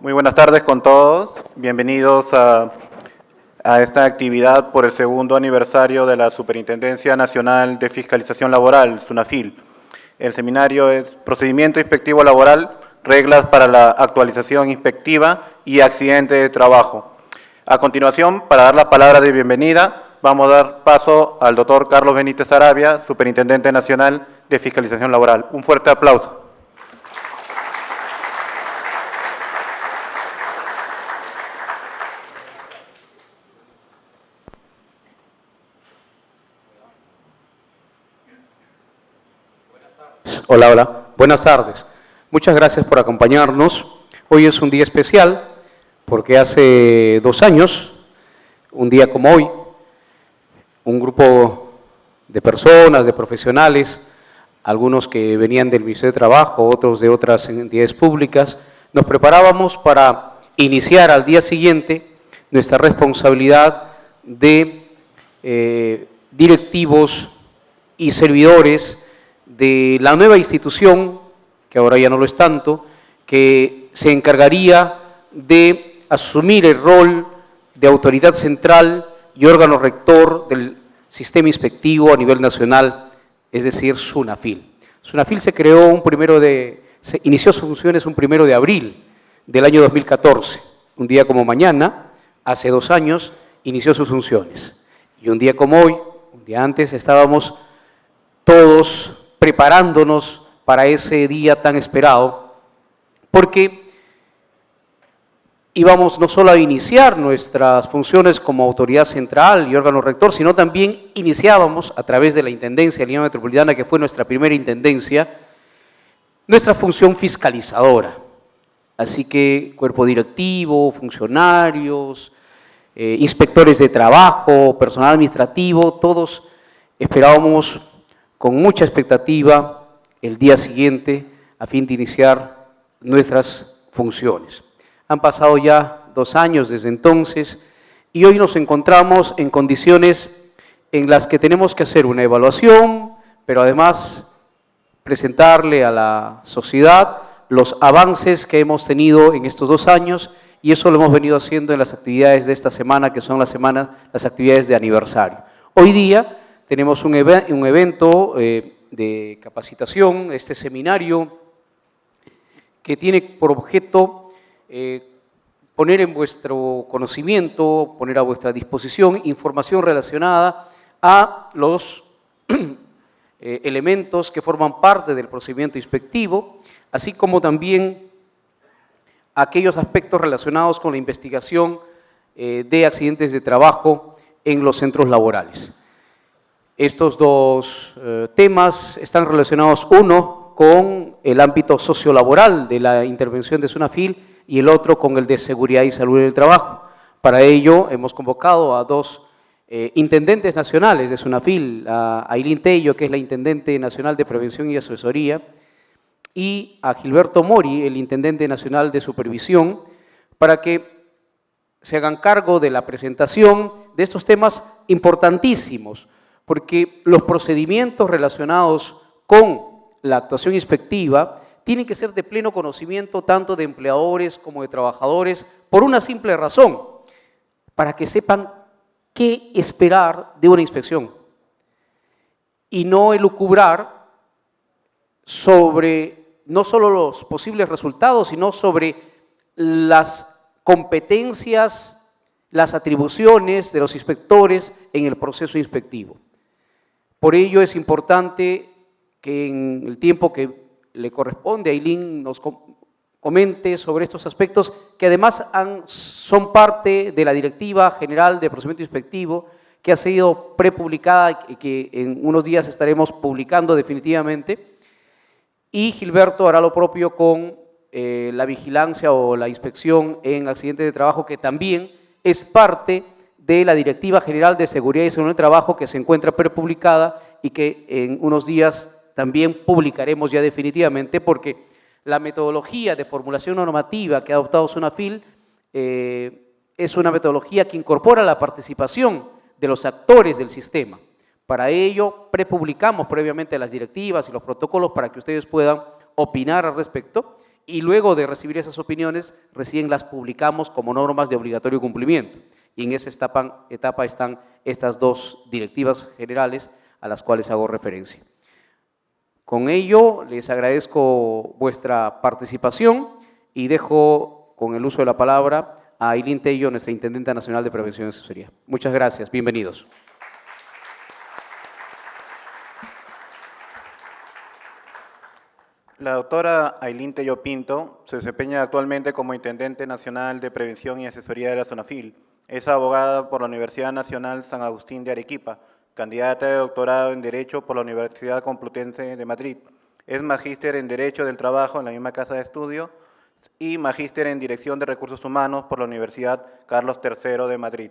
Muy buenas tardes con todos. Bienvenidos a esta actividad por el segundo aniversario de la Superintendencia Nacional de Fiscalización Laboral, SUNAFIL. El seminario es Procedimiento Inspectivo Laboral, reglas para la actualización inspectiva y accidente de trabajo. A continuación, para dar la palabra de bienvenida, vamos a dar paso al doctor Carlos Benítez Arabia, Superintendente Nacional de Fiscalización Laboral. Un fuerte aplauso. Hola, buenas tardes. Muchas gracias por acompañarnos. Hoy es un día especial porque hace 2 años, un día como hoy, un grupo de personas, de profesionales, algunos que venían del Ministerio de Trabajo, otros de otras entidades públicas, nos preparábamos para iniciar al día siguiente nuestra responsabilidad de directivos y servidores de la nueva institución, que ahora ya no lo es tanto, que se encargaría de asumir el rol de autoridad central y órgano rector del sistema inspectivo a nivel nacional, es decir, SUNAFIL. SUNAFIL se inició sus funciones un 1 de abril del año 2014. Un día como mañana, hace 2 años, inició sus funciones. Y un día como hoy, un día antes, estábamos todos preparándonos para ese día tan esperado, porque íbamos no solo a iniciar nuestras funciones como autoridad central y órgano rector, sino también iniciábamos a través de la Intendencia de Lima Metropolitana, que fue nuestra primera intendencia, nuestra función fiscalizadora. Así que cuerpo directivo, funcionarios, inspectores de trabajo, personal administrativo, todos esperábamos con mucha expectativa el día siguiente a fin de iniciar nuestras funciones. Han pasado ya 2 años desde entonces y hoy nos encontramos en condiciones en las que tenemos que hacer una evaluación, pero además presentarle a la sociedad los avances que hemos tenido en estos 2 años, y eso lo hemos venido haciendo en las actividades de esta semana, que son las actividades de aniversario. Hoy día tenemos un evento de capacitación, este seminario, que tiene por objeto poner en vuestro conocimiento, poner a vuestra disposición información relacionada a los elementos que forman parte del procedimiento inspectivo, así como también aquellos aspectos relacionados con la investigación de accidentes de trabajo en los centros laborales. Estos 2 temas están relacionados, uno con el ámbito sociolaboral de la intervención de SUNAFIL y el otro con el de seguridad y salud en el trabajo. Para ello hemos convocado a 2 intendentes nacionales de SUNAFIL, a Ailín Tello, que es la Intendente Nacional de Prevención y Asesoría, y a Gilberto Mori, el Intendente Nacional de Supervisión, para que se hagan cargo de la presentación de estos temas importantísimos, porque los procedimientos relacionados con la actuación inspectiva tienen que ser de pleno conocimiento tanto de empleadores como de trabajadores, por una simple razón: para que sepan qué esperar de una inspección y no elucubrar sobre no solo los posibles resultados, sino sobre las competencias, las atribuciones de los inspectores en el proceso inspectivo. Por ello es importante que en el tiempo que le corresponde a Ailín nos comente sobre estos aspectos, que además son parte de la Directiva General de Procedimiento Inspectivo, que ha sido prepublicada y que en unos días estaremos publicando definitivamente. Y Gilberto hará lo propio con la vigilancia o la inspección en accidentes de trabajo, que también es parte de la Directiva General de Seguridad y Salud en el Trabajo, que se encuentra prepublicada y que en unos días también publicaremos ya definitivamente, porque la metodología de formulación normativa que ha adoptado SUNAFIL es una metodología que incorpora la participación de los actores del sistema. Para ello, prepublicamos previamente las directivas y los protocolos para que ustedes puedan opinar al respecto, y luego de recibir esas opiniones, recién las publicamos como normas de obligatorio cumplimiento. Y en esa etapa están estas dos directivas generales a las cuales hago referencia. Con ello, les agradezco vuestra participación y dejo con el uso de la palabra a Ailín Tello, nuestra Intendenta Nacional de Prevención y Asesoría. Muchas gracias, bienvenidos. La doctora Ailín Tello Pinto se desempeña actualmente como Intendente Nacional de Prevención y Asesoría de la SUNAFIL. Es abogada por la Universidad Nacional San Agustín de Arequipa, candidata de doctorado en Derecho por la Universidad Complutense de Madrid. Es magíster en Derecho del Trabajo en la misma casa de estudio y magíster en Dirección de Recursos Humanos por la Universidad Carlos III de Madrid.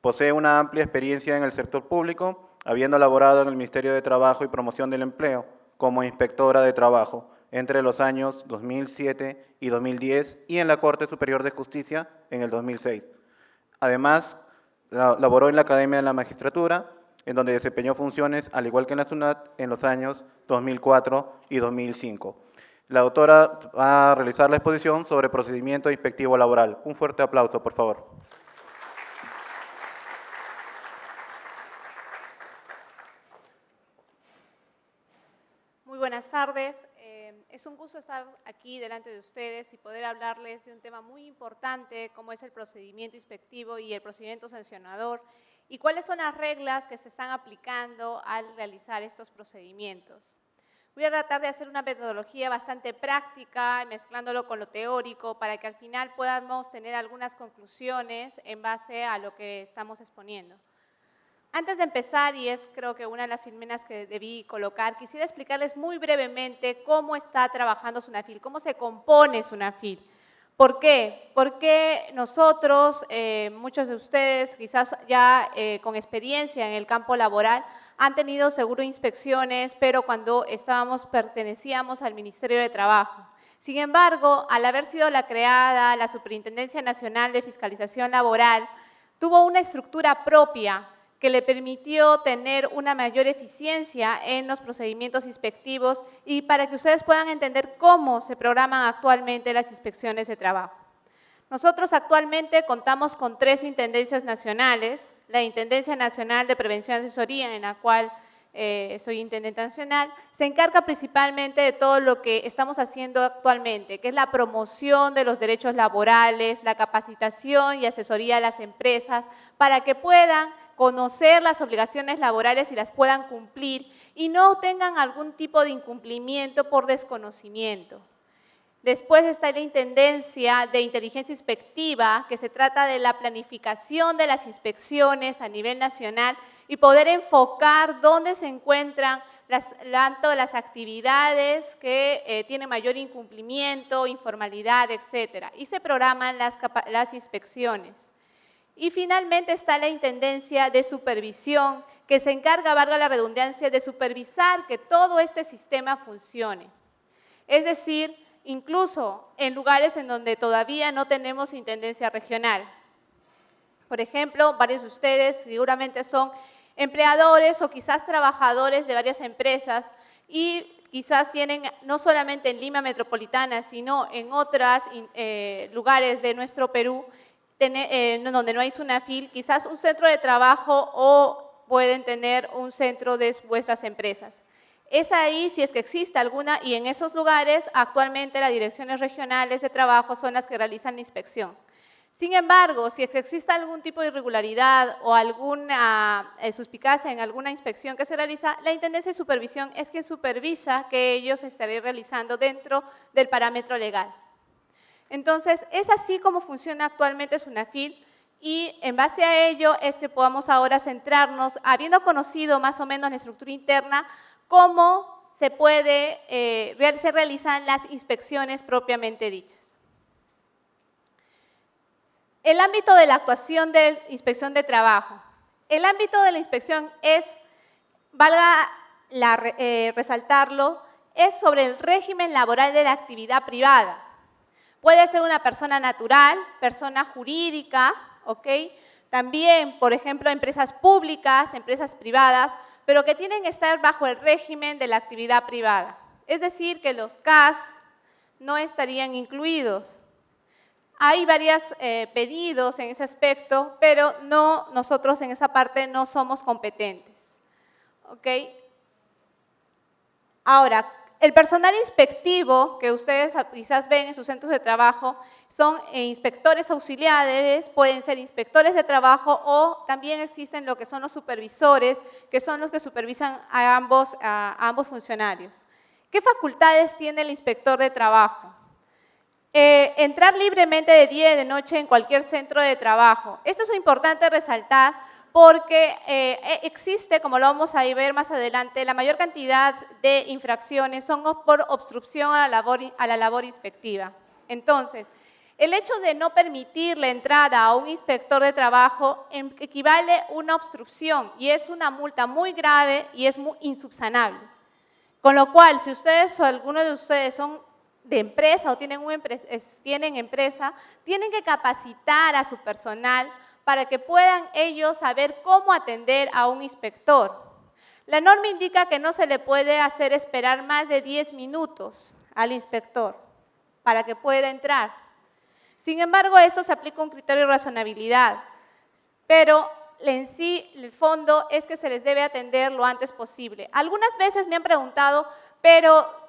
Posee una amplia experiencia en el sector público, habiendo laborado en el Ministerio de Trabajo y Promoción del Empleo como inspectora de trabajo entre los años 2007 y 2010 y en la Corte Superior de Justicia en el 2006. Además, laboró en la Academia de la Magistratura, en donde desempeñó funciones, al igual que en la SUNAT, en los años 2004 y 2005. La doctora va a realizar la exposición sobre procedimiento inspectivo laboral. Un fuerte aplauso, por favor. Muy buenas tardes. Es un gusto estar aquí delante de ustedes y poder hablarles de un tema muy importante como es el procedimiento inspectivo y el procedimiento sancionador y cuáles son las reglas que se están aplicando al realizar estos procedimientos. Voy a tratar de hacer una metodología bastante práctica, mezclándolo con lo teórico, para que al final podamos tener algunas conclusiones en base a lo que estamos exponiendo. Antes de empezar, y es creo que una de las primeras que debí colocar, quisiera explicarles muy brevemente cómo está trabajando SUNAFIL, cómo se compone SUNAFIL. ¿Por qué? Porque nosotros, muchos de ustedes quizás ya con experiencia en el campo laboral, han tenido seguro inspecciones, pero cuando pertenecíamos al Ministerio de Trabajo. Sin embargo, al haber sido creada la Superintendencia Nacional de Fiscalización Laboral, tuvo una estructura propia que le permitió tener una mayor eficiencia en los procedimientos inspectivos y para que ustedes puedan entender cómo se programan actualmente las inspecciones de trabajo. Nosotros actualmente contamos con 3 intendencias nacionales, la Intendencia Nacional de Prevención y Asesoría, en la cual soy intendente nacional, se encarga principalmente de todo lo que estamos haciendo actualmente, que es la promoción de los derechos laborales, la capacitación y asesoría a las empresas para que puedan conocer las obligaciones laborales y las puedan cumplir y no tengan algún tipo de incumplimiento por desconocimiento. Después está la Intendencia de Inteligencia Inspectiva, que se trata de la planificación de las inspecciones a nivel nacional y poder enfocar dónde se encuentran tanto las actividades que tienen mayor incumplimiento, informalidad, etcétera, y se programan las inspecciones. Y finalmente está la Intendencia de Supervisión, que se encarga, valga la redundancia, de supervisar que todo este sistema funcione. Es decir, incluso en lugares en donde todavía no tenemos intendencia regional. Por ejemplo, varios de ustedes seguramente son empleadores o quizás trabajadores de varias empresas y quizás tienen no solamente en Lima Metropolitana, sino en otros lugares de nuestro Perú, donde no hay SUNAFIL, quizás un centro de trabajo o pueden tener un centro de vuestras empresas. Es ahí si es que existe alguna y en esos lugares actualmente las direcciones regionales de trabajo son las que realizan la inspección. Sin embargo, si existe algún tipo de irregularidad o alguna suspicacia en alguna inspección que se realiza, la Intendencia de Supervisión es quien supervisa que ellos estarían realizando dentro del parámetro legal. Entonces, es así como funciona actualmente SUNAFIL y en base a ello es que podamos ahora centrarnos, habiendo conocido más o menos la estructura interna, cómo se realizan las inspecciones propiamente dichas. El ámbito de la actuación de inspección de trabajo. El ámbito de la inspección es, valga resaltarlo, es sobre el régimen laboral de la actividad privada. Puede ser una persona natural, persona jurídica, ¿ok? También, por ejemplo, empresas públicas, empresas privadas, pero que tienen que estar bajo el régimen de la actividad privada. Es decir, que los CAS no estarían incluidos. Hay varios pedidos en ese aspecto, pero nosotros en esa parte no somos competentes. ¿Ok? Ahora, el personal inspectivo que ustedes quizás ven en sus centros de trabajo son inspectores auxiliares, pueden ser inspectores de trabajo o también existen lo que son los supervisores, que son los que supervisan a ambos funcionarios. ¿Qué facultades tiene el inspector de trabajo? Entrar libremente de día y de noche en cualquier centro de trabajo. Esto es importante resaltar porque existe, como lo vamos a ver más adelante, la mayor cantidad de infracciones son por obstrucción a la labor inspectiva. Entonces, el hecho de no permitir la entrada a un inspector de trabajo equivale a una obstrucción y es una multa muy grave y es muy insubsanable. Con lo cual, si ustedes o alguno de ustedes son de empresa o tienen empresa, tienen que capacitar a su personal para que puedan ellos saber cómo atender a un inspector. La norma indica que no se le puede hacer esperar más de 10 minutos al inspector para que pueda entrar. Sin embargo, esto se aplica un criterio de razonabilidad, pero en sí, el fondo es que se les debe atender lo antes posible. Algunas veces me han preguntado, pero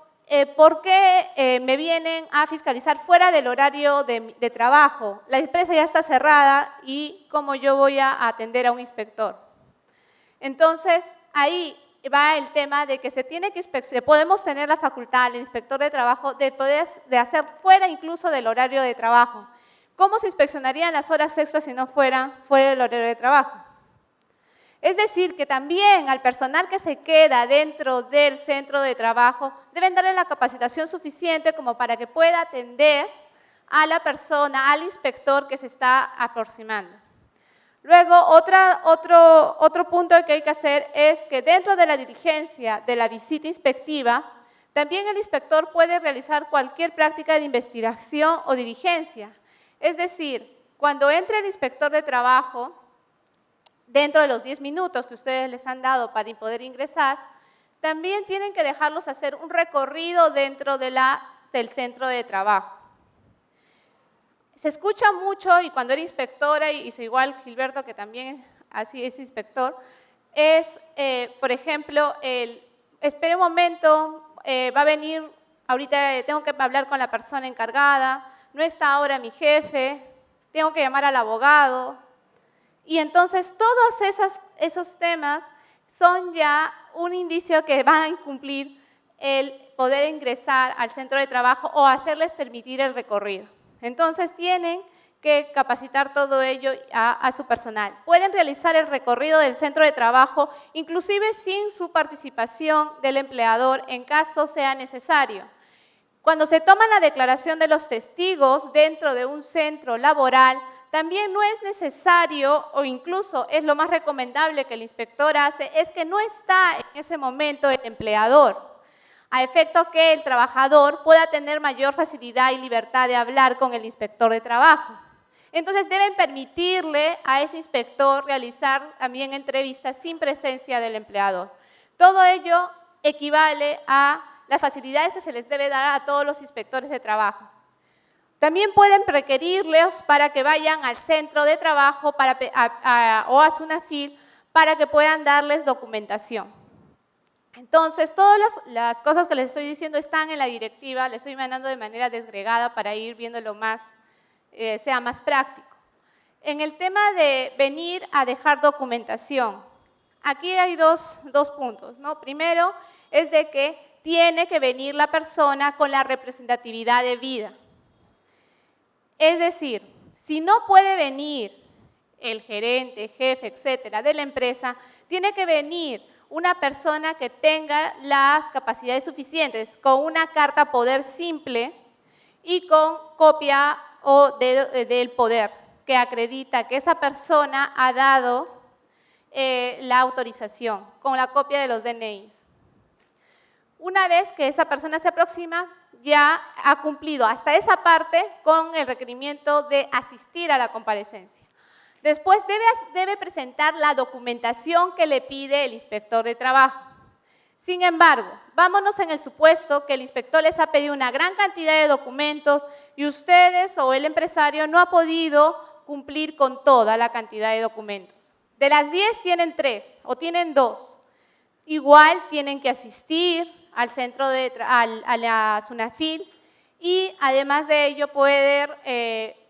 ¿por qué me vienen a fiscalizar fuera del horario de trabajo? La empresa ya está cerrada y ¿cómo yo voy a atender a un inspector? Entonces, ahí va el tema de que podemos tener la facultad, el inspector de trabajo, de hacer fuera incluso del horario de trabajo. ¿Cómo se inspeccionarían las horas extras si no fuera fuera del horario de trabajo? Es decir, que también al personal que se queda dentro del centro de trabajo deben darle la capacitación suficiente como para que pueda atender a la persona, al inspector que se está aproximando. Luego, otro punto que hay que hacer es que dentro de la diligencia de la visita inspectiva, también el inspector puede realizar cualquier práctica de investigación o diligencia. Es decir, cuando entre el inspector de trabajo, dentro de los 10 minutos que ustedes les han dado para poder ingresar, también tienen que dejarlos hacer un recorrido dentro del centro de trabajo. Se escucha mucho, y cuando era inspectora, y igual Gilberto, que también así es inspector, es, por ejemplo, espere un momento, va a venir, ahorita tengo que hablar con la persona encargada, no está ahora mi jefe, tengo que llamar al abogado. Y entonces todos esos temas son ya un indicio que van a incumplir el poder ingresar al centro de trabajo o hacerles permitir el recorrido. Entonces tienen que capacitar todo ello a su personal. Pueden realizar el recorrido del centro de trabajo inclusive sin su participación del empleador en caso sea necesario. Cuando se toma la declaración de los testigos dentro de un centro laboral, también no es necesario, o incluso es lo más recomendable que el inspector hace, es que no está en ese momento el empleador, a efecto que el trabajador pueda tener mayor facilidad y libertad de hablar con el inspector de trabajo. Entonces deben permitirle a ese inspector realizar también entrevistas sin presencia del empleador. Todo ello equivale a las facilidades que se les debe dar a todos los inspectores de trabajo. También pueden requerirles para que vayan al centro de trabajo o a SUNAFIL para que puedan darles documentación. Entonces, todas las cosas que les estoy diciendo están en la directiva, les estoy mandando de manera desgregada para ir viéndolo más, sea más práctico. En el tema de venir a dejar documentación, aquí hay dos puntos, ¿no? Primero es de que tiene que venir la persona con la representatividad debida. Es decir, si no puede venir el gerente, jefe, etcétera, de la empresa, tiene que venir una persona que tenga las capacidades suficientes, con una carta poder simple y con copia del poder, que acredita que esa persona ha dado la autorización, con la copia de los DNIs. Una vez que esa persona se aproxima, ya ha cumplido hasta esa parte con el requerimiento de asistir a la comparecencia. Después debe presentar la documentación que le pide el inspector de trabajo. Sin embargo, vámonos en el supuesto que el inspector les ha pedido una gran cantidad de documentos y ustedes o el empresario no ha podido cumplir con toda la cantidad de documentos. De las 10 tienen 3 o tienen 2. Igual tienen que asistir al centro a la SUNAFIL y además de ello poder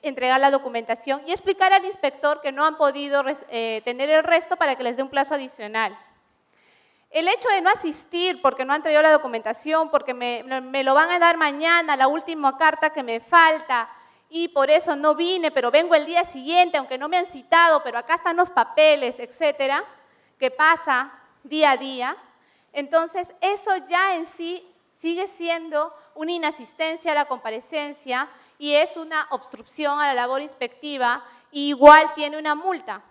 entregar la documentación y explicar al inspector que no han podido tener el resto para que les dé un plazo adicional. El hecho de no asistir porque no han traído la documentación, porque me lo van a dar mañana, la última carta que me falta, y por eso no vine, pero vengo el día siguiente, aunque no me han citado, pero acá están los papeles, etcétera, que pasa día a día. Entonces, eso ya en sí sigue siendo una inasistencia a la comparecencia y es una obstrucción a la labor inspectiva y igual tiene una multa.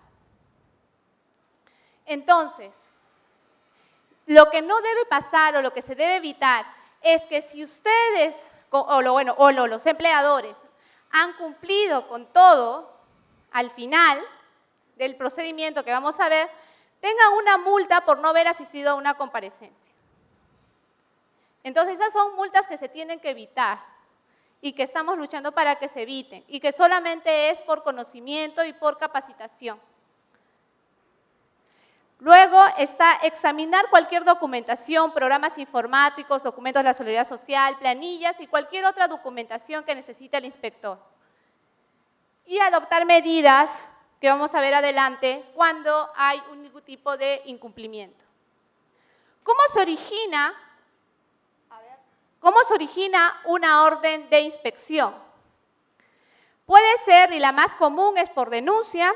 Entonces, lo que no debe pasar o lo que se debe evitar es que si ustedes o los empleadores han cumplido con todo al final del procedimiento que vamos a ver, tengan una multa por no haber asistido a una comparecencia. Entonces, esas son multas que se tienen que evitar y que estamos luchando para que se eviten y que solamente es por conocimiento y por capacitación. Luego está examinar cualquier documentación, programas informáticos, documentos de la Seguridad Social, planillas y cualquier otra documentación que necesite el inspector. Y adoptar medidas que vamos a ver adelante cuando hay un tipo de incumplimiento. ¿Cómo se origina una orden de inspección? Puede ser, y la más común es por denuncia.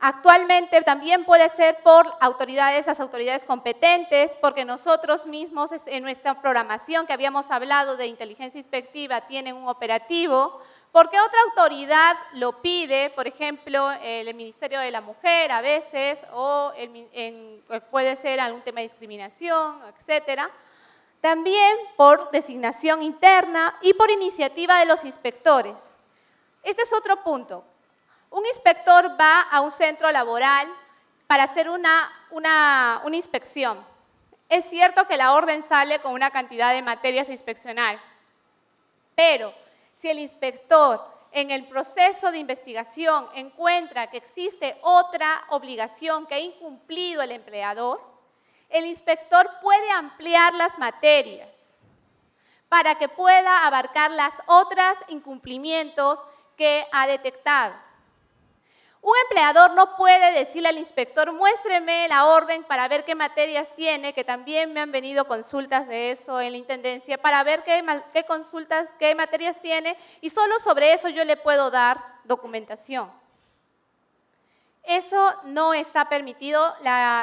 Actualmente también puede ser por las autoridades competentes, porque nosotros mismos en nuestra programación que habíamos hablado de inteligencia inspectiva tienen un operativo, porque otra autoridad lo pide, por ejemplo, el Ministerio de la Mujer a veces, o puede ser algún tema de discriminación, etcétera. También por designación interna y por iniciativa de los inspectores. Este es otro punto. Un inspector va a un centro laboral para hacer una inspección. Es cierto que la orden sale con una cantidad de materias a inspeccionar, pero si el inspector en el proceso de investigación encuentra que existe otra obligación que ha incumplido el empleador, el inspector puede ampliar las materias para que pueda abarcar las otras incumplimientos que ha detectado. Un empleador no puede decirle al inspector, muéstreme la orden para ver qué materias tiene, que también me han venido consultas de eso en la Intendencia, para ver qué materias tiene, y solo sobre eso yo le puedo dar documentación. Eso no está permitido,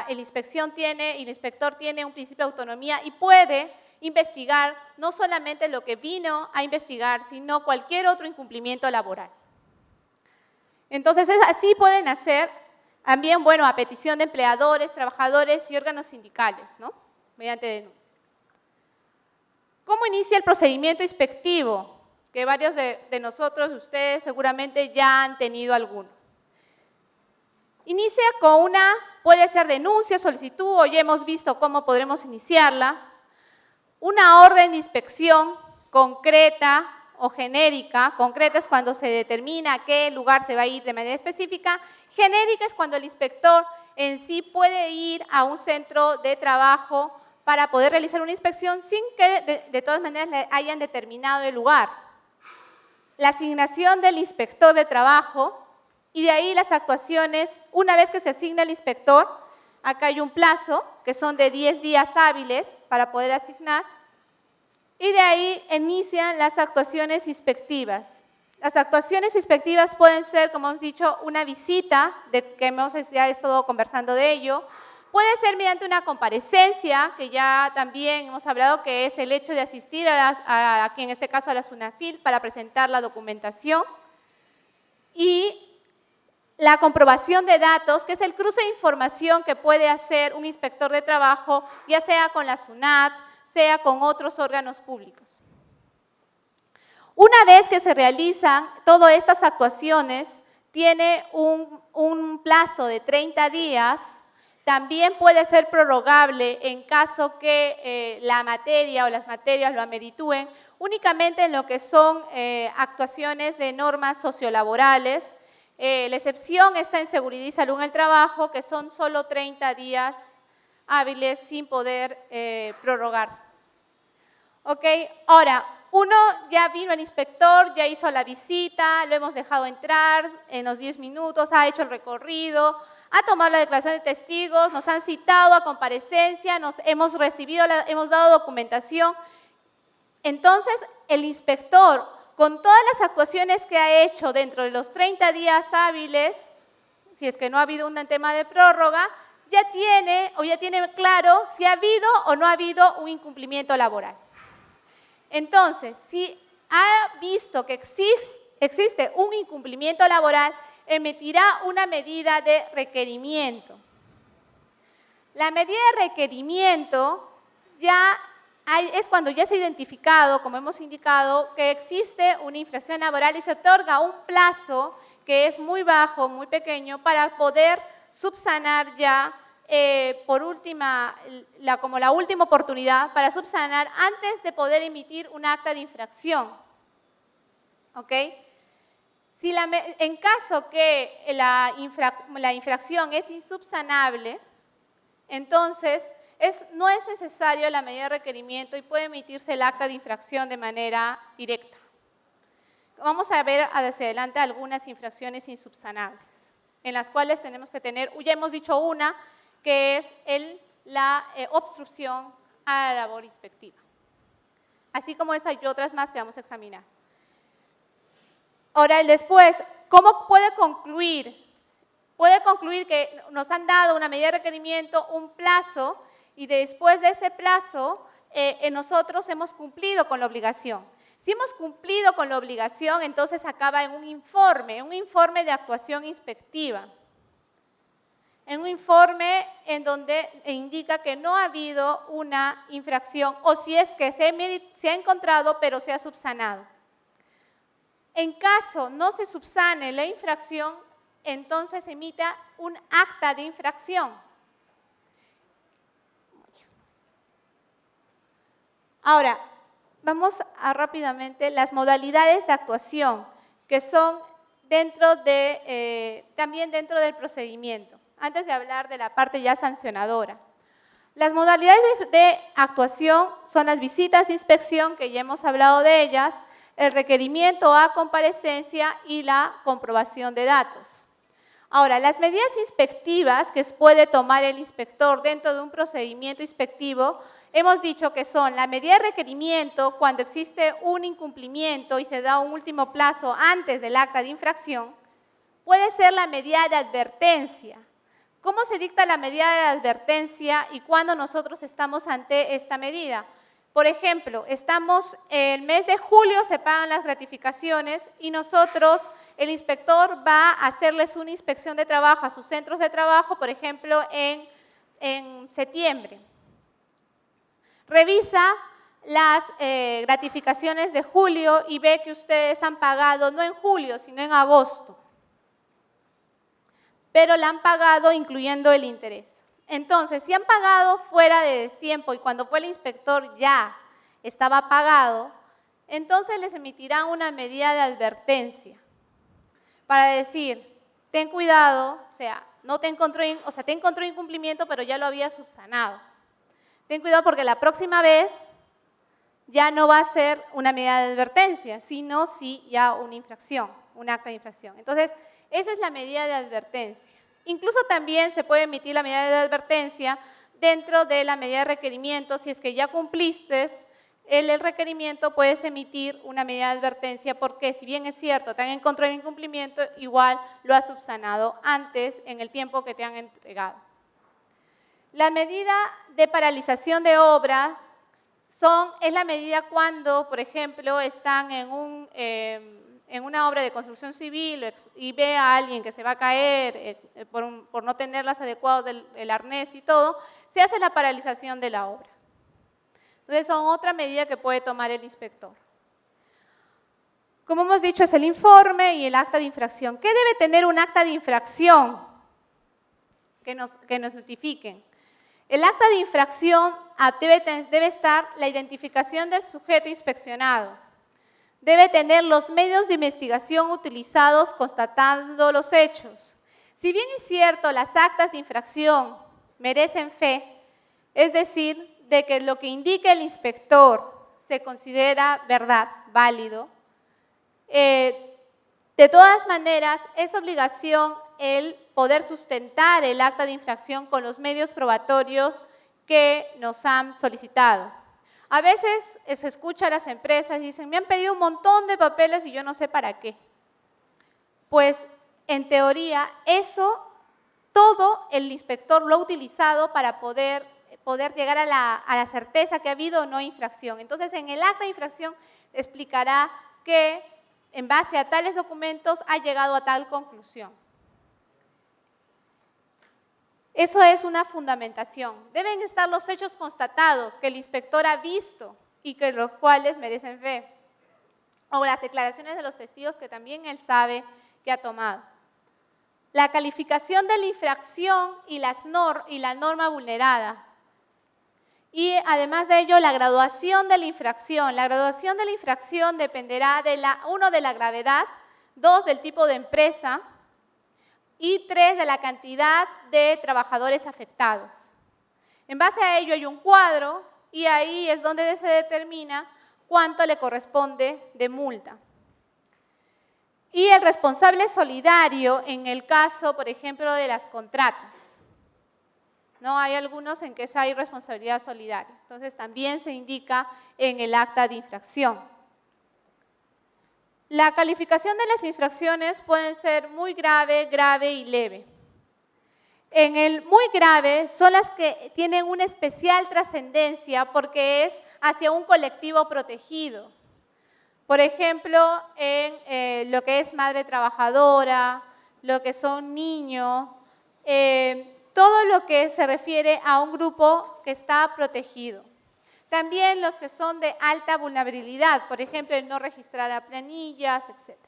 el inspector tiene un principio de autonomía y puede investigar no solamente lo que vino a investigar, sino cualquier otro incumplimiento laboral. Entonces, así pueden hacer también, a petición de empleadores, trabajadores y órganos sindicales, ¿no? Mediante denuncia. ¿Cómo inicia el procedimiento inspectivo? Que varios de nosotros, ustedes seguramente ya han tenido alguno. Inicia con puede ser denuncia, solicitud, o ya hemos visto cómo podremos iniciarla. Una orden de inspección concreta o genérica. Concreta es cuando se determina a qué lugar se va a ir de manera específica. Genérica es cuando el inspector en sí puede ir a un centro de trabajo para poder realizar una inspección sin que de todas maneras le hayan determinado el lugar. La asignación del inspector de trabajo y de ahí las actuaciones, una vez que se asigna el inspector, acá hay un plazo que son de 10 días hábiles para poder asignar, y de ahí inician las actuaciones inspectivas. Las actuaciones inspectivas pueden ser, como hemos dicho, una visita, que hemos ya estado conversando de ello. Puede ser mediante una comparecencia, que ya también hemos hablado que es el hecho de asistir aquí en este caso a la SUNAFIL para presentar la documentación. Y la comprobación de datos, que es el cruce de información que puede hacer un inspector de trabajo, ya sea con la SUNAT, sea con otros órganos públicos. Una vez que se realizan todas estas actuaciones, tiene un plazo de 30 días también puede ser prorrogable en caso que la materia o las materias lo ameritúen, únicamente en lo que son actuaciones de normas sociolaborales. La excepción está en seguridad y salud en el trabajo, que son solo 30 días hábiles sin poder prorrogar. ¿Ok? Ahora, uno ya vino el inspector, ya hizo la visita, lo hemos dejado entrar en los 10 minutos, ha hecho el recorrido, ha tomado la declaración de testigos, nos han citado a comparecencia, hemos dado documentación. Entonces, el inspector, con todas las actuaciones que ha hecho dentro de los 30 días hábiles, si es que no ha habido un tema de prórroga, ya tiene claro si ha habido o no ha habido un incumplimiento laboral. Entonces, si ha visto que existe un incumplimiento laboral, emitirá una medida de requerimiento. La medida de requerimiento es cuando ya se ha identificado, como hemos indicado, que existe una infracción laboral y se otorga un plazo que es muy bajo, muy pequeño, para poder subsanar ya, como la última oportunidad, para subsanar antes de poder emitir un acta de infracción. ¿Ok? En caso que la infracción es insubsanable, entonces no es necesario la medida de requerimiento y puede emitirse el acta de infracción de manera directa. Vamos a ver hacia adelante algunas infracciones insubsanables, en las cuales tenemos que tener, ya hemos dicho una, que es la obstrucción a la labor inspectiva. Así como esa hay otras más que vamos a examinar. Ahora, después, ¿cómo puede concluir? Puede concluir que nos han dado una medida de requerimiento, un plazo, y después de ese plazo, nosotros hemos cumplido con la obligación. Si hemos cumplido con la obligación, entonces acaba en un informe de actuación inspectiva. En un informe en donde indica que no ha habido una infracción, o si es que se ha encontrado, pero se ha subsanado. En caso no se subsane la infracción, entonces se emita un acta de infracción. Ahora, vamos a rápidamente las modalidades de actuación que son también dentro del procedimiento, antes de hablar de la parte ya sancionadora. Las modalidades de actuación son las visitas de inspección, que ya hemos hablado de ellas, el requerimiento a comparecencia y la comprobación de datos. Ahora, las medidas inspectivas que puede tomar el inspector dentro de un procedimiento inspectivo, hemos dicho que son la medida de requerimiento cuando existe un incumplimiento y se da un último plazo antes del acta de infracción, puede ser la medida de advertencia. ¿Cómo se dicta la medida de advertencia y cuándo nosotros estamos ante esta medida? Por ejemplo, el mes de julio se pagan las gratificaciones y el inspector va a hacerles una inspección de trabajo a sus centros de trabajo, por ejemplo, en septiembre. Revisa las gratificaciones de julio y ve que ustedes han pagado no en julio, sino en agosto. Pero la han pagado incluyendo el interés. Entonces, si han pagado fuera de destiempo y cuando fue el inspector ya estaba pagado, entonces les emitirán una medida de advertencia para decir, ten cuidado, te encontró incumplimiento, pero ya lo había subsanado. Ten cuidado porque la próxima vez ya no va a ser una medida de advertencia, sino ya una infracción, un acta de infracción. Entonces, esa es la medida de advertencia. Incluso también se puede emitir la medida de advertencia dentro de la medida de requerimiento. Si es que ya cumpliste el requerimiento, puedes emitir una medida de advertencia porque, si bien es cierto, te han encontrado el incumplimiento, igual lo has subsanado antes en el tiempo que te han entregado. La medida de paralización de obra es la medida cuando, por ejemplo, están en una obra de construcción civil y ve a alguien que se va a caer por no tener las adecuadas del arnés y todo, se hace la paralización de la obra. Entonces, son otra medida que puede tomar el inspector. Como hemos dicho, es el informe y el acta de infracción. ¿Qué debe tener un acta de infracción? que nos notifiquen. El acta de infracción debe estar la identificación del sujeto inspeccionado. Debe tener los medios de investigación utilizados constatando los hechos. Si bien es cierto, las actas de infracción merecen fe, es decir, de que lo que indique el inspector se considera verdad, válido, de todas maneras es obligación el poder sustentar el acta de infracción con los medios probatorios que nos han solicitado. A veces se escucha a las empresas y dicen, me han pedido un montón de papeles y yo no sé para qué. Pues, en teoría, eso, todo el inspector lo ha utilizado para poder llegar a la certeza que ha habido o no infracción. Entonces, en el acta de infracción explicará que, en base a tales documentos, ha llegado a tal conclusión. Eso es una fundamentación. Deben estar los hechos constatados que el inspector ha visto y que los cuales merecen fe. O las declaraciones de los testigos que también él sabe que ha tomado. La calificación de la infracción y la norma vulnerada. Y además de ello, la graduación de la infracción. La graduación de la infracción dependerá de de la gravedad, 2, del tipo de empresa, y 3, de la cantidad de trabajadores afectados. En base a ello hay un cuadro y ahí es donde se determina cuánto le corresponde de multa. Y el responsable solidario en el caso, por ejemplo, de las contratas. ¿No? Hay algunos en que hay responsabilidad solidaria. Entonces también se indica en el acta de infracción. La calificación de las infracciones pueden ser muy grave, grave y leve. En el muy grave son las que tienen una especial trascendencia porque es hacia un colectivo protegido. Por ejemplo, en lo que es madre trabajadora, lo que son niños, todo lo que se refiere a un grupo que está protegido. También los que son de alta vulnerabilidad, por ejemplo, el no registrar a planillas, etc.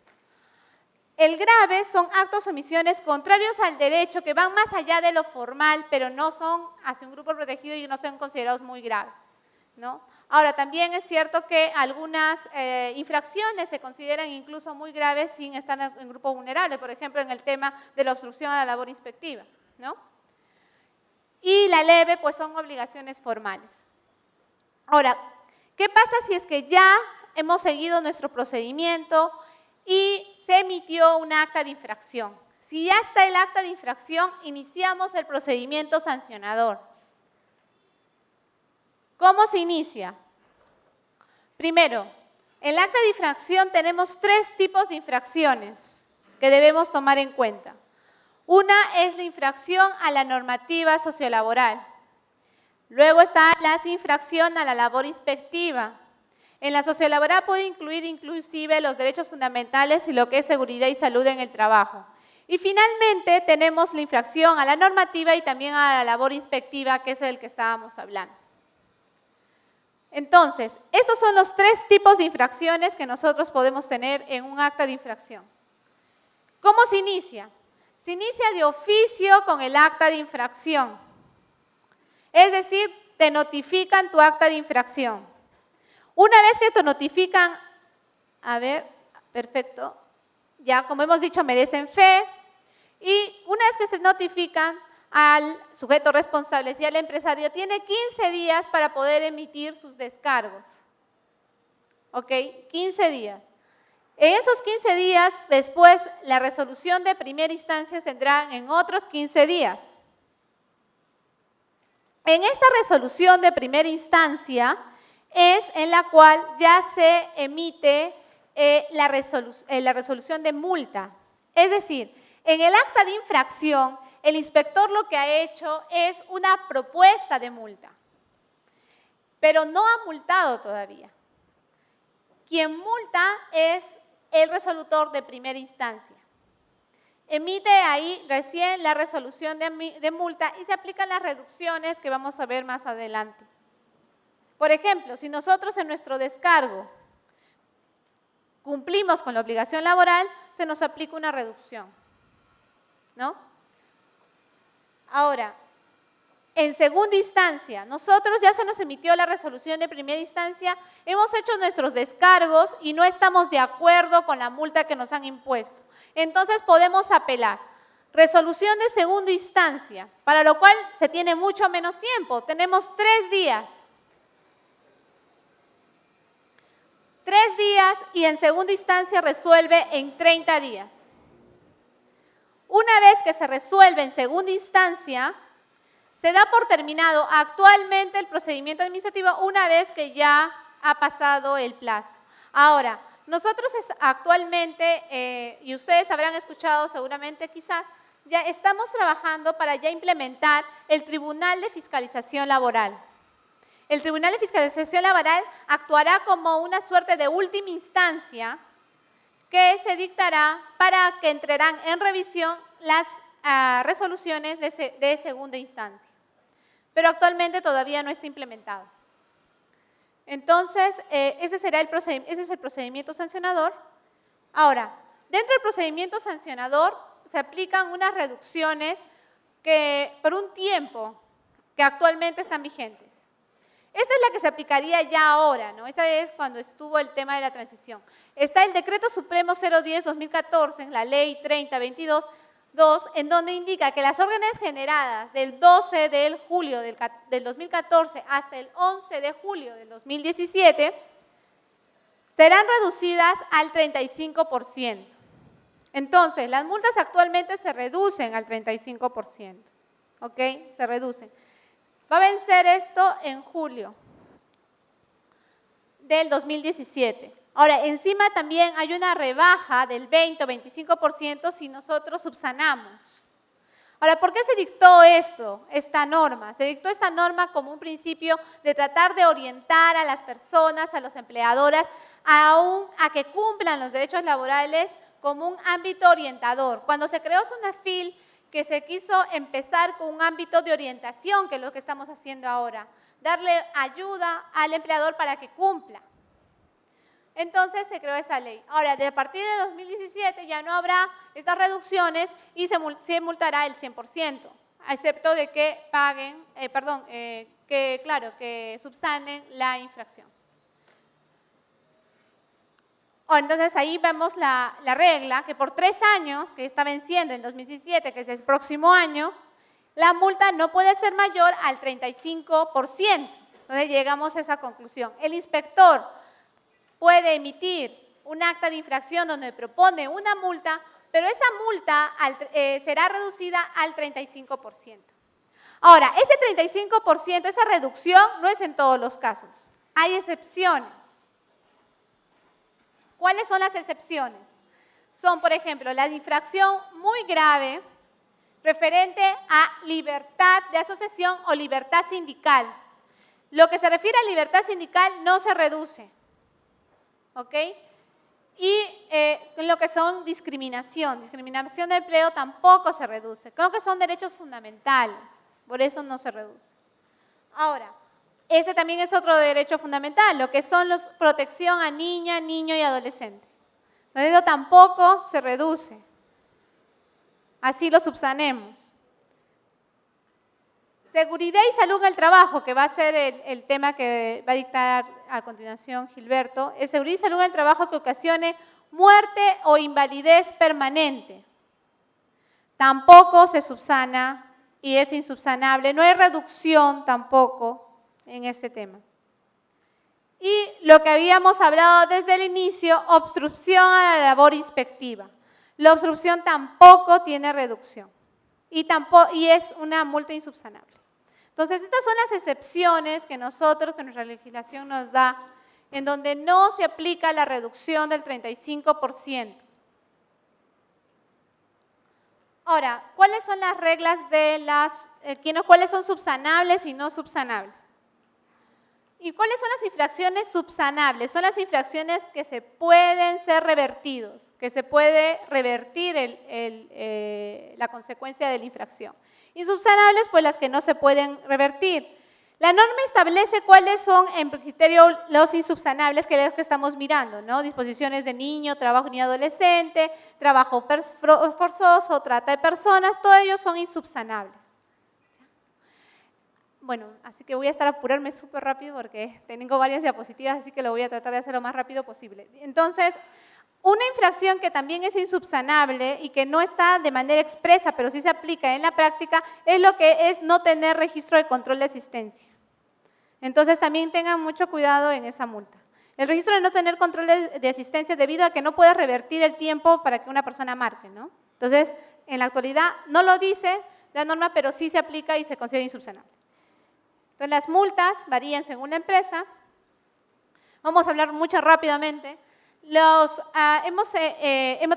El grave son actos o omisiones contrarios al derecho que van más allá de lo formal, pero no son hacia un grupo protegido y no son considerados muy graves, ¿no? Ahora, también es cierto que algunas infracciones se consideran incluso muy graves sin estar en grupo vulnerable, por ejemplo, en el tema de la obstrucción a la labor inspectiva, ¿no? Y la leve, pues son obligaciones formales. Ahora, ¿qué pasa si es que ya hemos seguido nuestro procedimiento y se emitió un acta de infracción? Si ya está el acta de infracción, iniciamos el procedimiento sancionador. ¿Cómo se inicia? Primero, en el acta de infracción tenemos 3 tipos de infracciones que debemos tomar en cuenta. Una es la infracción a la normativa sociolaboral. Luego está la infracción a la labor inspectiva. En la sociolaboral puede incluir inclusive los derechos fundamentales y lo que es seguridad y salud en el trabajo. Y finalmente tenemos la infracción a la normativa y también a la labor inspectiva, que es el que estábamos hablando. Entonces, esos son los 3 tipos de infracciones que nosotros podemos tener en un acta de infracción. ¿Cómo se inicia? Se inicia de oficio con el acta de infracción. Es decir, te notifican tu acta de infracción. Una vez que te notifican, perfecto, ya como hemos dicho, merecen fe, y una vez que se notifican al sujeto responsable, si al empresario, tiene 15 días para poder emitir sus descargos. ¿Ok? 15 días. En esos 15 días, después, la resolución de primera instancia tendrá en otros 15 días. En esta resolución de primera instancia es en la cual ya se emite la resolución de multa. Es decir, en el acta de infracción, el inspector lo que ha hecho es una propuesta de multa, pero no ha multado todavía. Quien multa es el resolutor de primera instancia. Emite ahí recién la resolución de multa y se aplican las reducciones que vamos a ver más adelante. Por ejemplo, si nosotros en nuestro descargo cumplimos con la obligación laboral, se nos aplica una reducción, ¿no? Ahora, en segunda instancia, nosotros ya se nos emitió la resolución de primera instancia, hemos hecho nuestros descargos y no estamos de acuerdo con la multa que nos han impuesto. Entonces podemos apelar. Resolución de segunda instancia, para lo cual se tiene mucho menos tiempo. Tenemos 3 días. 3 días y en segunda instancia resuelve en 30 días. Una vez que se resuelve en segunda instancia, se da por terminado actualmente el procedimiento administrativo una vez que ya ha pasado el plazo. Ahora, nosotros actualmente, y ustedes habrán escuchado seguramente quizás, ya estamos trabajando para ya implementar el Tribunal de Fiscalización Laboral. El Tribunal de Fiscalización Laboral actuará como una suerte de última instancia que se dictará para que entrarán en revisión las resoluciones de segunda instancia. Pero actualmente todavía no está implementado. Entonces, ese es el procedimiento sancionador. Ahora, dentro del procedimiento sancionador se aplican unas reducciones que por un tiempo que actualmente están vigentes. Esta es la que se aplicaría ya ahora, ¿no? Esta es cuando estuvo el tema de la transición. Está el Decreto Supremo 010-2014, en la Ley 3022, en donde indica que las órdenes generadas del 12 de julio del 2014 hasta el 11 de julio del 2017 serán reducidas al 35%. Entonces, las multas actualmente se reducen al 35%, ¿ok? Se reducen. Va a vencer esto en julio del 2017. Ahora, encima también hay una rebaja del 20 o 25% si nosotros subsanamos. Ahora, ¿por qué se dictó esta norma? Se dictó esta norma como un principio de tratar de orientar a las personas, a los empleadoras, a que cumplan los derechos laborales como un ámbito orientador. Cuando se creó SUNAFIL, que se quiso empezar con un ámbito de orientación, que es lo que estamos haciendo ahora, darle ayuda al empleador para que cumpla. Entonces se creó esa ley. Ahora, a partir de 2017 ya no habrá estas reducciones y se multará el 100%, excepto de que paguen, que subsanen la infracción. Entonces ahí vemos la regla, que por 3 años, que está venciendo en 2017, que es el próximo año, la multa no puede ser mayor al 35%. Entonces llegamos a esa conclusión. El inspector puede emitir un acta de infracción donde propone una multa, pero esa multa será reducida al 35%. Ahora, ese 35%, esa reducción, no es en todos los casos. Hay excepciones. ¿Cuáles son las excepciones? Son, por ejemplo, la infracción muy grave referente a libertad de asociación o libertad sindical. Lo que se refiere a libertad sindical no se reduce, ¿ok? Y lo que son discriminación de empleo tampoco se reduce. Creo que son derechos fundamentales, por eso no se reduce. Ahora, ese también es otro derecho fundamental, lo que son los protección a niña, niño y adolescente. Entonces, eso tampoco se reduce. Así lo subsanemos. Seguridad y salud en el trabajo, que va a ser el tema que va a dictar a continuación Gilberto, es seguridad y salud en el trabajo que ocasione muerte o invalidez permanente. Tampoco se subsana y es insubsanable, no hay reducción tampoco en este tema. Y lo que habíamos hablado desde el inicio, obstrucción a la labor inspectiva. La obstrucción tampoco tiene reducción y es una multa insubsanable. Entonces, estas son las excepciones que nuestra legislación nos da, en donde no se aplica la reducción del 35%. Ahora, ¿cuáles son las reglas de cuáles son subsanables y no subsanables? ¿Y cuáles son las infracciones subsanables? Son las infracciones que se pueden ser revertidos, que se puede revertir la consecuencia de la infracción. Insubsanables, pues las que no se pueden revertir. La norma establece cuáles son, en criterio, los insubsanables, que es los que estamos mirando, ¿no? Disposiciones de niño, trabajo ni adolescente, trabajo forzoso, trata de personas, todos ellos son insubsanables. Bueno, así que voy a estar a apurarme súper rápido porque tengo varias diapositivas, así que lo voy a tratar de hacer lo más rápido posible. Entonces, una infracción que también es insubsanable y que no está de manera expresa, pero sí se aplica en la práctica, es lo que es no tener registro de control de asistencia. Entonces, también tengan mucho cuidado en esa multa. El registro de no tener control de asistencia debido a que no puedes revertir el tiempo para que una persona marque, ¿no? Entonces, en la actualidad no lo dice la norma, pero sí se aplica y se considera insubsanable. Entonces, las multas varían según la empresa. Vamos a hablar mucho rápidamente.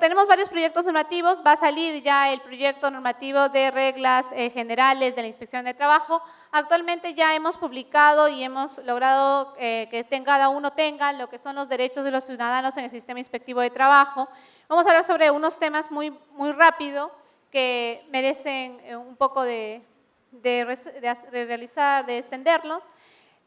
Tenemos varios proyectos normativos. Va a salir ya el proyecto normativo de reglas generales de la Inspección de Trabajo. Actualmente ya hemos publicado y hemos logrado que cada uno tenga lo que son los derechos de los ciudadanos en el sistema inspectivo de trabajo. Vamos a hablar sobre unos temas muy rápido que merecen un poco de extenderlos.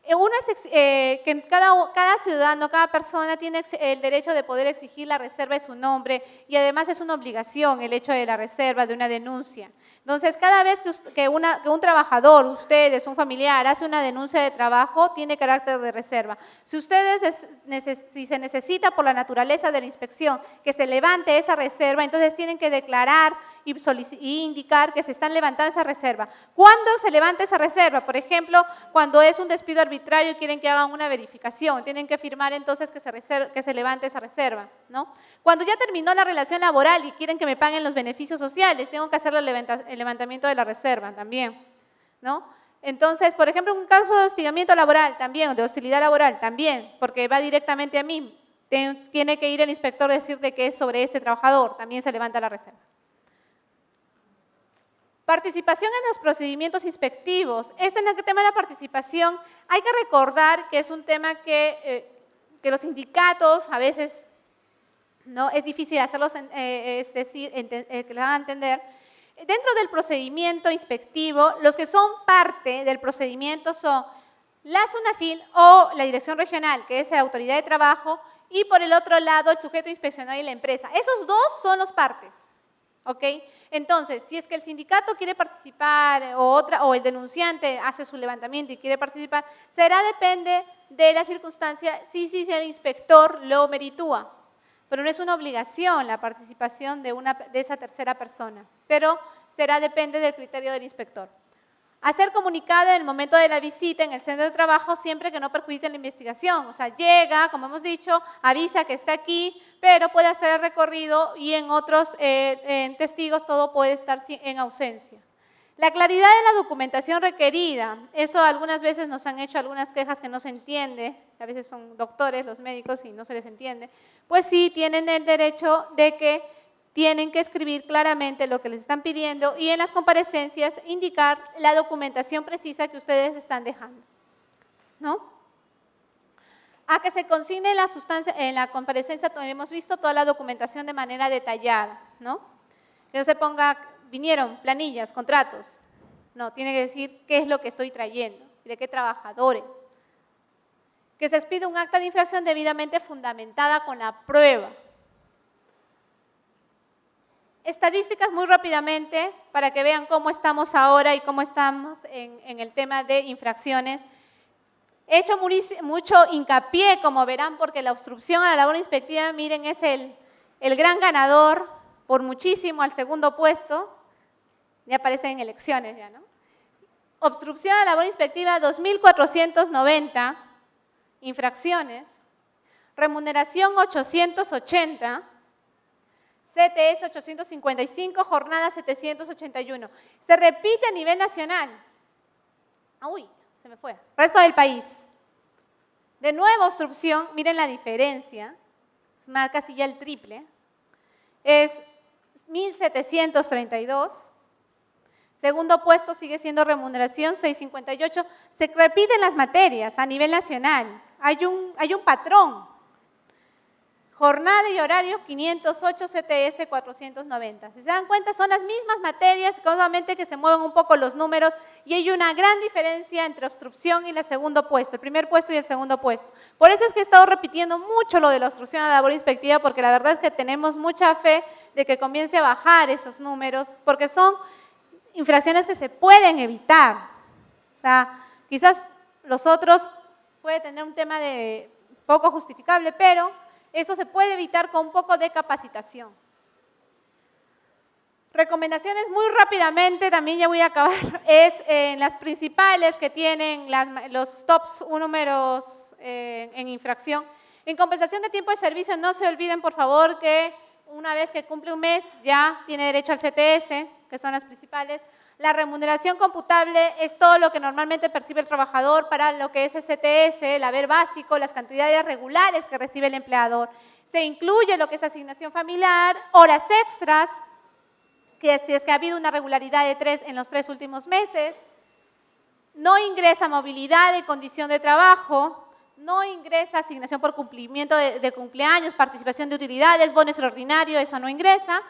Uno es que cada ciudadano, cada persona tiene el derecho de poder exigir la reserva de su nombre y además es una obligación el hecho de la reserva de una denuncia. Entonces, cada vez que un trabajador, ustedes, un familiar, hace una denuncia de trabajo, tiene carácter de reserva. Si si se necesita por la naturaleza de la inspección que se levante esa reserva, entonces tienen que declarar y indicar que se están levantando esa reserva. ¿Cuándo se levanta esa reserva? Por ejemplo, cuando es un despido arbitrario y quieren que hagan una verificación, tienen que firmar entonces que se levante esa reserva, ¿no? Cuando ya terminó la relación laboral y quieren que me paguen los beneficios sociales, tengo que hacer el levantamiento de la reserva también, ¿no? Entonces, por ejemplo, un caso de hostigamiento laboral también, de hostilidad laboral también, porque va directamente a mí, tiene que ir el inspector a decir de que es sobre este trabajador, también se levanta la reserva. Participación en los procedimientos inspectivos. En el tema de la participación hay que recordar que es un tema que los sindicatos a veces no es difícil hacerlos, es decir, que les hagan entender. Dentro del procedimiento inspectivo, los que son parte del procedimiento son la SUNAFIL o la Dirección Regional, que es la Autoridad de Trabajo, y por el otro lado el sujeto inspeccionado y la empresa. Esos dos son los partes, ¿ok? Entonces, si es que el sindicato quiere participar o el denunciante hace su levantamiento y quiere participar, depende de la circunstancia si el inspector lo meritúa. Pero no es una obligación la participación de esa tercera persona, pero depende del criterio del inspector. Hacer comunicado en el momento de la visita en el centro de trabajo siempre que no perjudique la investigación. O sea, llega, como hemos dicho, avisa que está aquí, pero puede hacer el recorrido y en otros en testigos todo puede estar en ausencia. La claridad de la documentación requerida. Eso algunas veces nos han hecho algunas quejas que no se entiende. A veces son doctores, los médicos, y no se les entiende. Pues sí, tienen el derecho de que tienen que escribir claramente lo que les están pidiendo y en las comparecencias indicar la documentación precisa que ustedes están dejando, ¿no? A que se consigne en la comparecencia, hemos visto toda la documentación de manera detallada, ¿no? Que no se ponga, vinieron planillas, contratos. No, tiene que decir qué es lo que estoy trayendo, de qué trabajadores. Que se expida un acta de infracción debidamente fundamentada con la prueba. Estadísticas muy rápidamente para que vean cómo estamos ahora y cómo estamos en el tema de infracciones. He hecho mucho hincapié, como verán, porque la obstrucción a la labor inspectiva, miren, es el gran ganador por muchísimo al segundo puesto. Ya aparece en elecciones, ya, ¿no? Obstrucción a la labor inspectiva, 2.490 infracciones. Remuneración, 880. CTS 855, jornada 781. Se repite a nivel nacional. Uy, se me fue. Resto del país. De nuevo obstrucción, miren la diferencia, es más, casi ya el triple. Es 1.732. Segundo puesto sigue siendo remuneración 658. Se repiten las materias a nivel nacional. Hay un patrón. Jornada y horario 508, CTS 490. Si se dan cuenta, son las mismas materias, solamente que se mueven un poco los números y hay una gran diferencia entre obstrucción y el segundo puesto, el primer puesto y el segundo puesto. Por eso es que he estado repitiendo mucho lo de la obstrucción a la labor inspectiva, porque la verdad es que tenemos mucha fe de que comience a bajar esos números, porque son infracciones que se pueden evitar. O sea, Quizás los otros puede tener un tema de poco justificable, pero eso se puede evitar con un poco de capacitación. Recomendaciones muy rápidamente, también ya voy a acabar, es en las principales que tienen los tops números en infracción. En compensación de tiempo de servicio, no se olviden, por favor, que una vez que cumple un mes ya tiene derecho al CTS, que son las principales. La remuneración computable es todo lo que normalmente percibe el trabajador para lo que es el CTS, el haber básico, las cantidades regulares que recibe el empleador. Se incluye lo que es asignación familiar, horas extras, que si es que ha habido una regularidad de 3 en los 3 últimos meses, no ingresa movilidad de condición de trabajo, no ingresa asignación por cumplimiento de cumpleaños, participación de utilidades, bono extraordinario, eso no ingresa.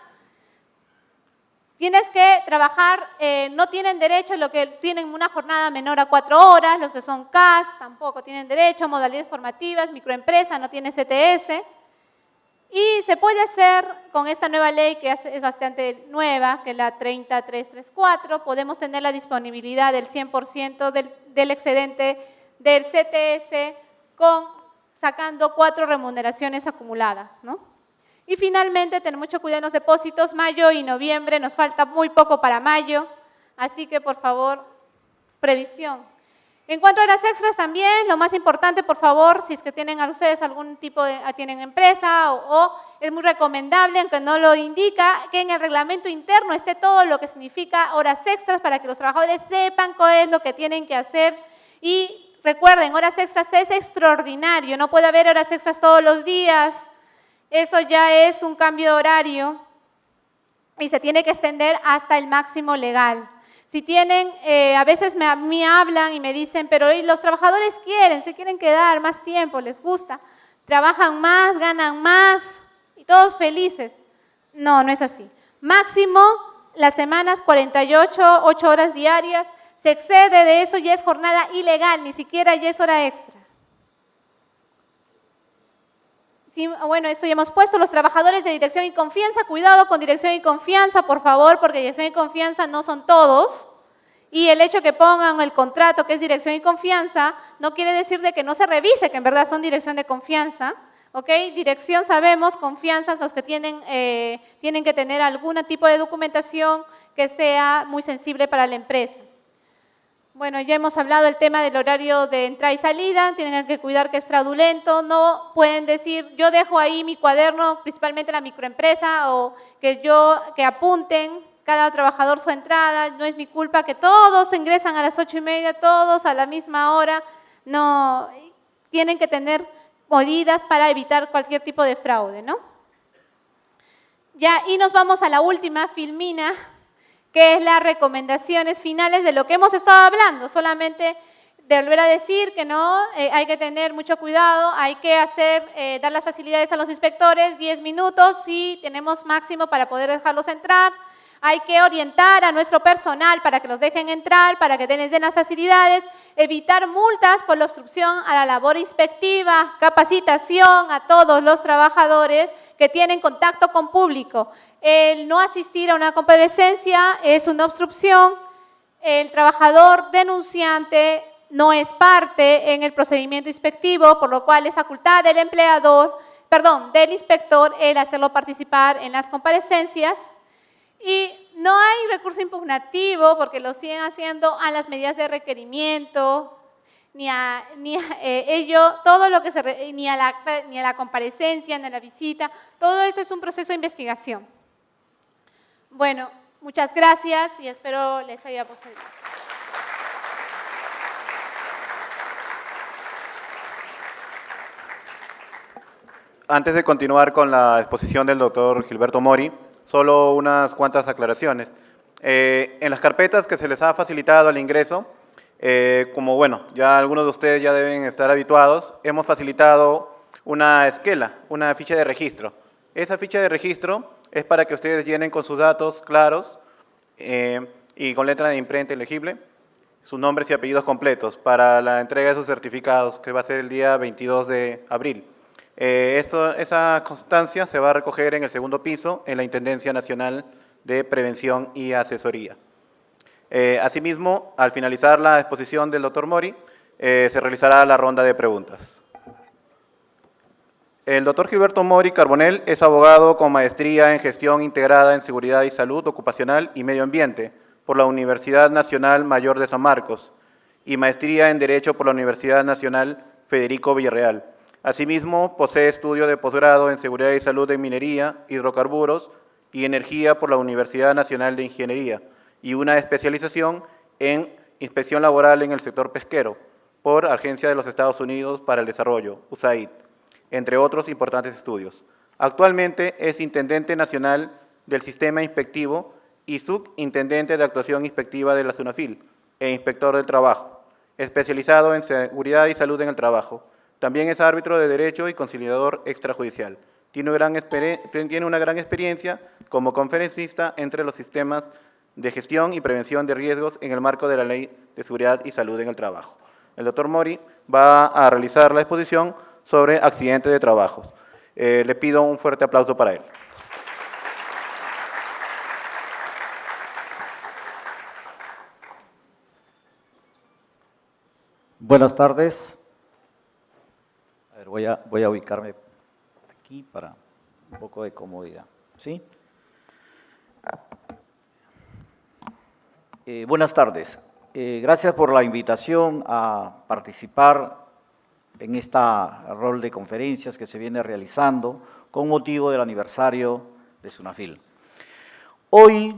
Tienes que trabajar, no tienen derecho, lo que tienen una jornada menor a 4 horas, los que son CAS tampoco tienen derecho, modalidades formativas, microempresa no tiene CTS. Y se puede hacer con esta nueva ley que es bastante nueva, que es la 30334, podemos tener la disponibilidad del 100% del excedente del CTS sacando 4 remuneraciones acumuladas, ¿no? Y finalmente, tener mucho cuidado en los depósitos, mayo y noviembre, nos falta muy poco para mayo, así que por favor, previsión. En cuanto a horas extras también, lo más importante, por favor, si es que tienen a ustedes algún tipo de, tienen empresa o es muy recomendable, aunque no lo indica, que en el reglamento interno esté todo lo que significa horas extras para que los trabajadores sepan qué es lo que tienen que hacer. Y recuerden, horas extras es extraordinario, no puede haber horas extras todos los días, eso ya es un cambio de horario y se tiene que extender hasta el máximo legal. Si tienen, a veces a mí hablan y me dicen, pero los trabajadores se quieren quedar más tiempo, les gusta, trabajan más, ganan más y todos felices. No, no es así. Máximo las semanas 48, 8 horas diarias, se excede de eso ya es jornada ilegal, ni siquiera ya es hora extra. Sí, bueno, esto ya hemos puesto, los trabajadores de dirección y confianza, cuidado con dirección y confianza, por favor, porque dirección y confianza no son todos, y el hecho que pongan el contrato que es dirección y confianza, no quiere decir de que no se revise, que en verdad son dirección de confianza, ¿ok? Dirección sabemos, confianza, los que tienen que tener algún tipo de documentación que sea muy sensible para la empresa. Bueno, ya hemos hablado del tema del horario de entrada y salida, tienen que cuidar que es fraudulento, no pueden decir, yo dejo ahí mi cuaderno, principalmente la microempresa, o que apunten cada trabajador su entrada, no es mi culpa que todos ingresan a las 8:30, todos a la misma hora, no, tienen que tener medidas para evitar cualquier tipo de fraude, ¿no? Ya, y nos vamos a la última, Filmina, que es las recomendaciones finales de lo que hemos estado hablando, solamente de volver a decir que no, hay que tener mucho cuidado, hay que dar las facilidades a los inspectores, 10 minutos, sí, tenemos máximo para poder dejarlos entrar, hay que orientar a nuestro personal para que los dejen entrar, para que les den las facilidades, evitar multas por la obstrucción a la labor inspectiva, capacitación a todos los trabajadores que tienen contacto con público. El no asistir a una comparecencia es una obstrucción, el trabajador denunciante no es parte en el procedimiento inspectivo, por lo cual es facultad del del inspector el hacerlo participar en las comparecencias y no hay recurso impugnativo porque lo siguen haciendo a las medidas de requerimiento, ni a ello, todo lo que ni a la comparecencia, ni a la visita, todo eso es un proceso de investigación. Bueno, muchas gracias y espero les haya posible. Antes de continuar con la exposición del doctor Gilberto Mori, solo unas cuantas aclaraciones. En las carpetas que se les ha facilitado al ingreso, como bueno, ya algunos de ustedes ya deben estar habituados, hemos facilitado una esquela, una ficha de registro. Esa ficha de registro es para que ustedes llenen con sus datos claros y con letra de imprenta legible sus nombres y apellidos completos para la entrega de sus certificados, que va a ser el día 22 de abril. Esa constancia se va a recoger en el segundo piso en la Intendencia Nacional de Prevención y Asesoría. Asimismo, al finalizar la exposición del doctor Mori, se realizará la ronda de preguntas. El doctor Gilberto Mori Carbonell es abogado con maestría en Gestión Integrada en Seguridad y Salud Ocupacional y Medio Ambiente por la Universidad Nacional Mayor de San Marcos y maestría en Derecho por la Universidad Nacional Federico Villarreal. Asimismo, posee estudio de posgrado en Seguridad y Salud en Minería, Hidrocarburos y Energía por la Universidad Nacional de Ingeniería y una especialización en Inspección Laboral en el sector pesquero por Agencia de los Estados Unidos para el Desarrollo, USAID, entre otros importantes estudios. Actualmente es Intendente Nacional del Sistema Inspectivo y Subintendente de Actuación Inspectiva de la SUNAFIL e Inspector del Trabajo, especializado en Seguridad y Salud en el Trabajo. También es árbitro de Derecho y conciliador extrajudicial. Tiene una gran experiencia como conferencista entre los sistemas de gestión y prevención de riesgos en el marco de la Ley de Seguridad y Salud en el Trabajo. El doctor Mori va a realizar la exposición sobre accidentes de trabajo. Le pido un fuerte aplauso para él. Buenas tardes. A ver, voy a ubicarme aquí para un poco de comodidad. ¿Sí? Buenas tardes. Gracias por la invitación a participar en este rol de conferencias que se viene realizando con motivo del aniversario de SUNAFIL. Hoy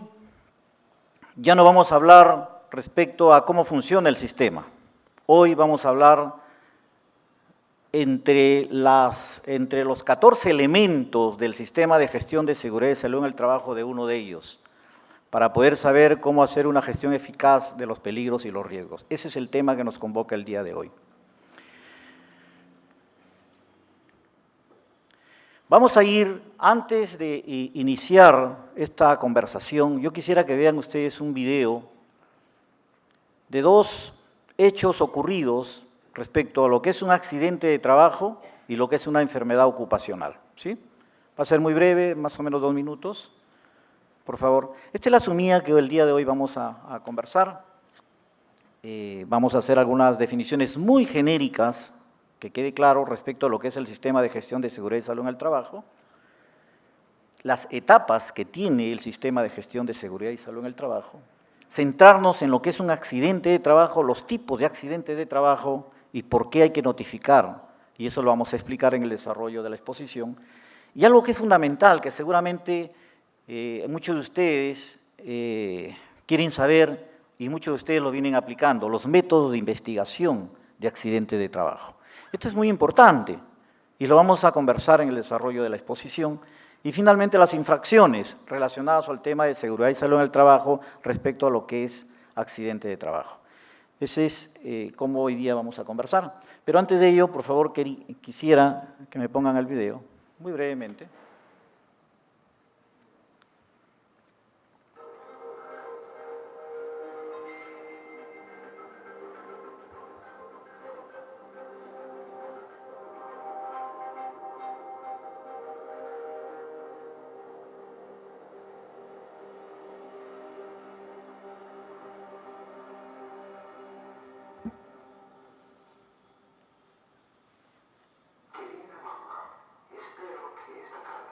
ya no vamos a hablar respecto a cómo funciona el sistema. Hoy vamos a hablar entre los 14 elementos del sistema de gestión de seguridad y salud en el trabajo de uno de ellos, para poder saber cómo hacer una gestión eficaz de los peligros y los riesgos. Ese es el tema que nos convoca el día de hoy. Vamos a ir, antes de iniciar esta conversación, yo quisiera que vean ustedes un video de dos hechos ocurridos respecto a lo que es un accidente de trabajo y lo que es una enfermedad ocupacional. ¿Sí? Va a ser muy breve, más o menos 2 minutos. Por favor. Esta es la sumía que el día de hoy vamos a conversar. Vamos a hacer algunas definiciones muy genéricas, que quede claro respecto a lo que es el sistema de gestión de seguridad y salud en el trabajo, las etapas que tiene el sistema de gestión de seguridad y salud en el trabajo, centrarnos en lo que es un accidente de trabajo, los tipos de accidentes de trabajo y por qué hay que notificar, y eso lo vamos a explicar en el desarrollo de la exposición, y algo que es fundamental, que seguramente muchos de ustedes quieren saber y muchos de ustedes lo vienen aplicando, los métodos de investigación de accidentes de trabajo. Esto es muy importante y lo vamos a conversar en el desarrollo de la exposición. Y finalmente las infracciones relacionadas al tema de seguridad y salud en el trabajo respecto a lo que es accidente de trabajo. Ese es cómo hoy día vamos a conversar. Pero antes de ello, por favor, quisiera que me pongan el video, muy brevemente. Espero que esta tarde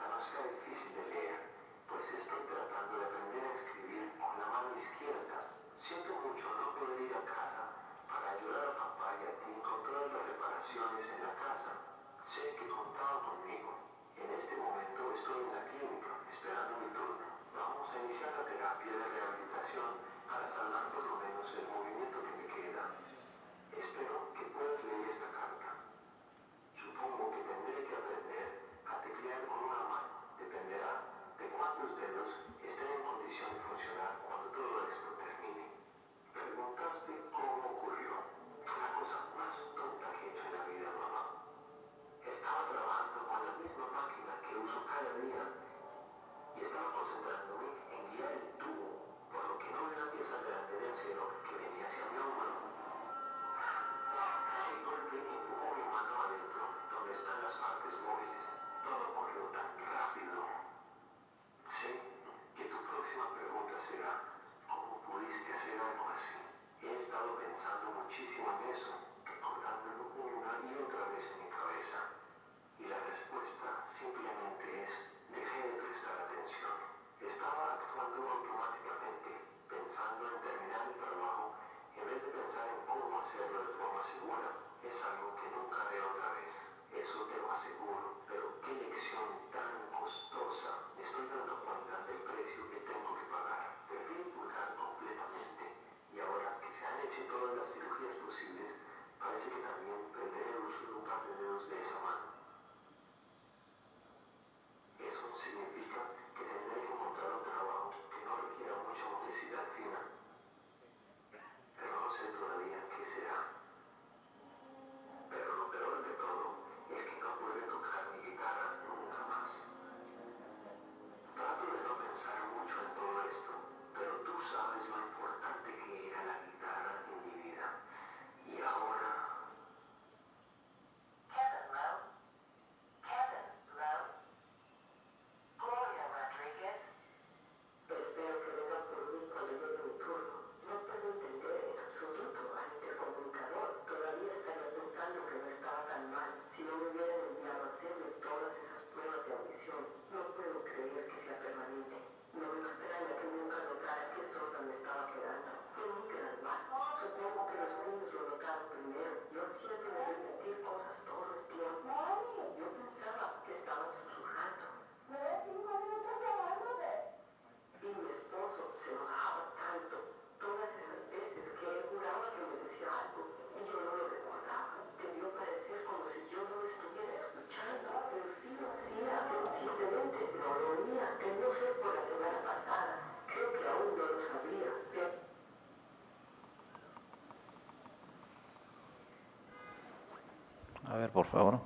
A ver, por favor.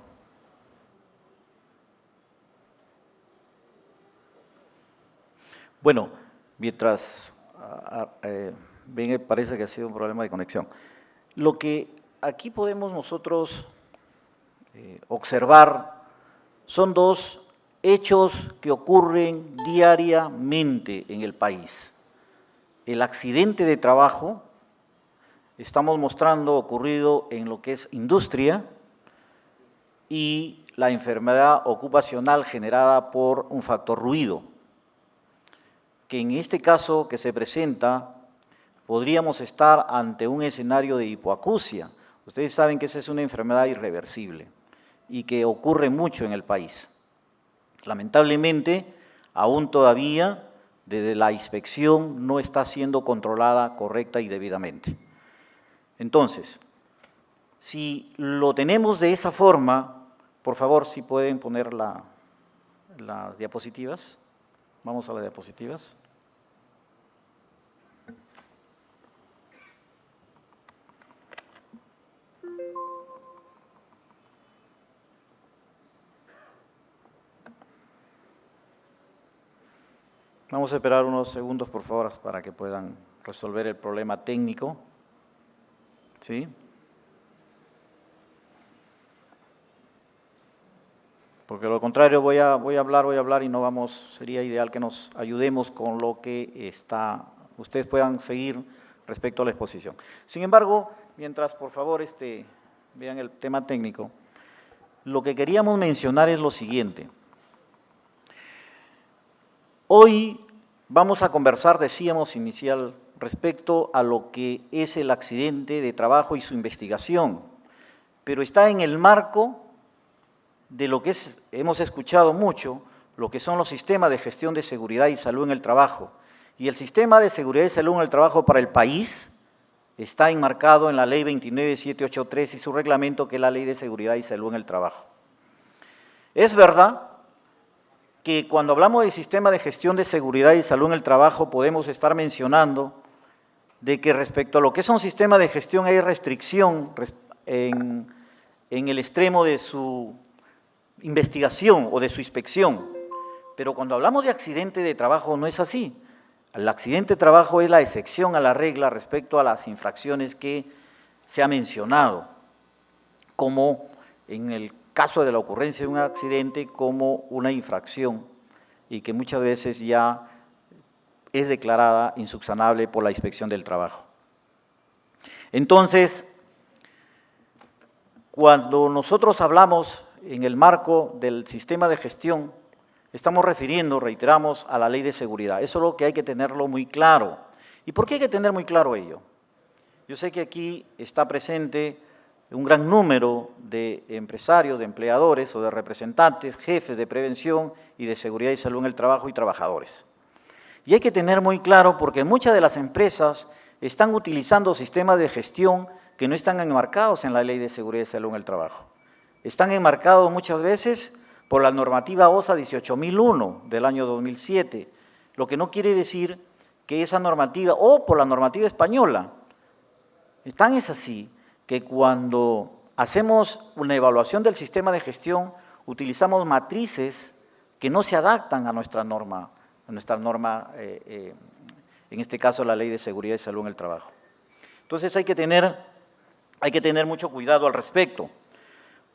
Bueno, mientras ven, parece que ha sido un problema de conexión. Lo que aquí podemos nosotros observar son dos hechos que ocurren diariamente en el país. El accidente de trabajo, estamos mostrando ocurrido en lo que es industria, y la enfermedad ocupacional generada por un factor ruido, que en este caso que se presenta, podríamos estar ante un escenario de hipoacusia. Ustedes saben que esa es una enfermedad irreversible y que ocurre mucho en el país. Lamentablemente, aún todavía, desde la inspección no está siendo controlada correcta y debidamente. Entonces, si lo tenemos de esa forma, por favor, si pueden poner las diapositivas. Vamos a las diapositivas. Vamos a esperar unos segundos, por favor, para que puedan resolver el problema técnico. ¿Sí? Porque de lo contrario voy a hablar y no vamos, sería ideal que nos ayudemos con lo que ustedes puedan seguir respecto a la exposición. Sin embargo, mientras por favor vean el tema técnico, lo que queríamos mencionar es lo siguiente. Hoy vamos a conversar, decíamos inicial, respecto a lo que es el accidente de trabajo y su investigación, pero está en el marco de lo que hemos escuchado mucho, lo que son los sistemas de gestión de seguridad y salud en el trabajo. Y el sistema de seguridad y salud en el trabajo para el país está enmarcado en la Ley 29783 y su reglamento, que es la Ley de Seguridad y Salud en el Trabajo. Es verdad que cuando hablamos de sistema de gestión de seguridad y salud en el trabajo podemos estar mencionando de que respecto a lo que es un sistema de gestión hay restricción en el extremo de su investigación o de su inspección, pero cuando hablamos de accidente de trabajo no es así. El accidente de trabajo es la excepción a la regla respecto a las infracciones que se ha mencionado, como en el caso de la ocurrencia de un accidente como una infracción y que muchas veces ya es declarada insubsanable por la Inspección del Trabajo. Entonces, cuando nosotros hablamos en el marco del sistema de gestión, estamos refiriendo, reiteramos, a la Ley de Seguridad. Eso es lo que hay que tenerlo muy claro. ¿Y por qué hay que tener muy claro ello? Yo sé que aquí está presente un gran número de empresarios, de empleadores o de representantes, jefes de prevención y de seguridad y salud en el trabajo y trabajadores. Y hay que tener muy claro porque muchas de las empresas están utilizando sistemas de gestión que no están enmarcados en la Ley de Seguridad y Salud en el Trabajo. Están enmarcados muchas veces por la normativa OSA 18001 del año 2007, lo que no quiere decir que esa normativa, o por la normativa española, tan es así que cuando hacemos una evaluación del sistema de gestión, utilizamos matrices que no se adaptan a nuestra norma, en este caso la Ley de Seguridad y Salud en el Trabajo. Entonces hay que tener mucho cuidado al respecto.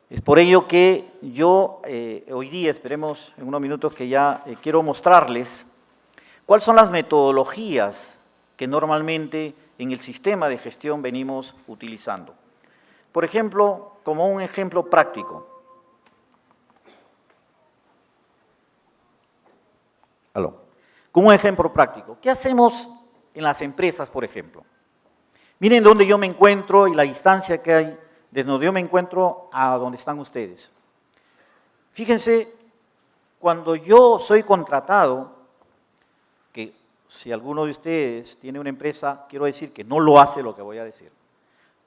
Es por ello que yo hoy día, esperemos en unos minutos que ya quiero mostrarles cuáles son las metodologías que normalmente en el sistema de gestión venimos utilizando. Por ejemplo, como un ejemplo práctico. Como un ejemplo práctico. ¿Qué hacemos en las empresas, por ejemplo? Miren dónde yo me encuentro y la distancia que hay desde donde yo me encuentro a donde están ustedes. Fíjense, cuando yo soy contratado, que si alguno de ustedes tiene una empresa, quiero decir que no lo hace lo que voy a decir.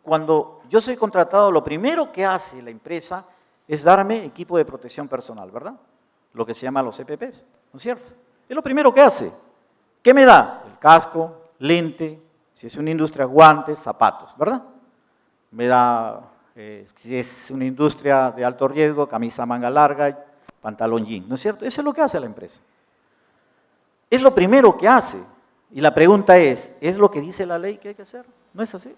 Cuando yo soy contratado, lo primero que hace la empresa es darme equipo de protección personal, ¿verdad? Lo que se llama los EPP, ¿no es cierto? Es lo primero que hace. ¿Qué me da? El casco, lente, si es una industria, guantes, zapatos, ¿verdad? Me da si es una industria de alto riesgo, camisa manga larga, pantalón jean, ¿no es cierto? Eso es lo que hace la empresa. Es lo primero que hace. Y la pregunta es lo que dice la ley que hay que hacer? No es así.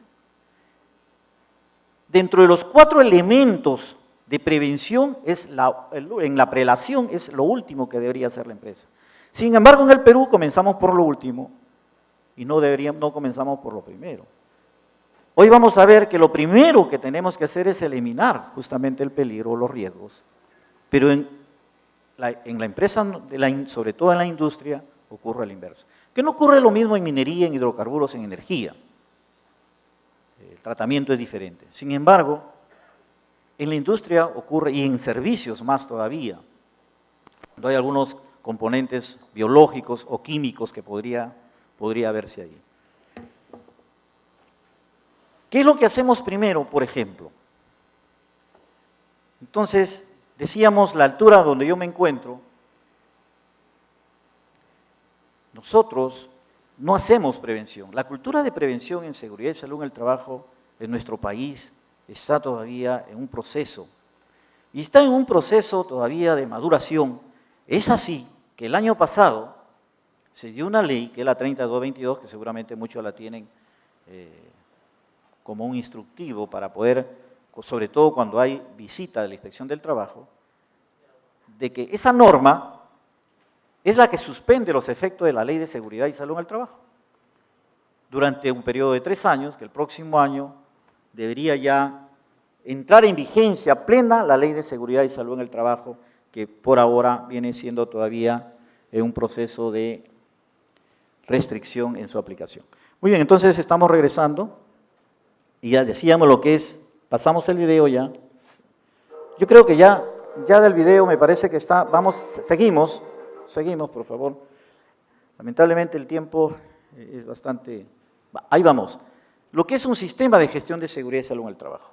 Dentro de los 4 elementos de prevención, en la prelación es lo último que debería hacer la empresa. Sin embargo, en el Perú comenzamos por lo último y no comenzamos por lo primero. Hoy vamos a ver que lo primero que tenemos que hacer es eliminar justamente el peligro o los riesgos, pero en la empresa, sobre todo en la industria, ocurre la inversa. Que no ocurre lo mismo en minería, en hidrocarburos, en energía. El tratamiento es diferente. Sin embargo, en la industria ocurre, y en servicios más todavía, cuando hay algunos componentes biológicos o químicos que podría verse ahí. ¿Qué es lo que hacemos primero, por ejemplo? Entonces, decíamos la altura donde yo me encuentro. Nosotros no hacemos prevención. La cultura de prevención en seguridad y salud en el trabajo en nuestro país está todavía en un proceso. Y está en un proceso todavía de maduración. Es así que el año pasado se dio una ley, que es la 3222, que seguramente muchos la tienen como un instructivo para poder, sobre todo cuando hay visita de la Inspección del Trabajo, de que esa norma es la que suspende los efectos de la Ley de Seguridad y Salud en el Trabajo durante un periodo de 3 años, que el próximo año debería ya entrar en vigencia plena la Ley de Seguridad y Salud en el Trabajo, que por ahora viene siendo todavía en un proceso de restricción en su aplicación. Muy bien, entonces estamos regresando y ya decíamos lo que es, pasamos el video ya. Yo creo que ya del video me parece que está, seguimos, por favor. Lamentablemente el tiempo es bastante, ahí vamos. Lo que es un sistema de gestión de seguridad y salud en el trabajo.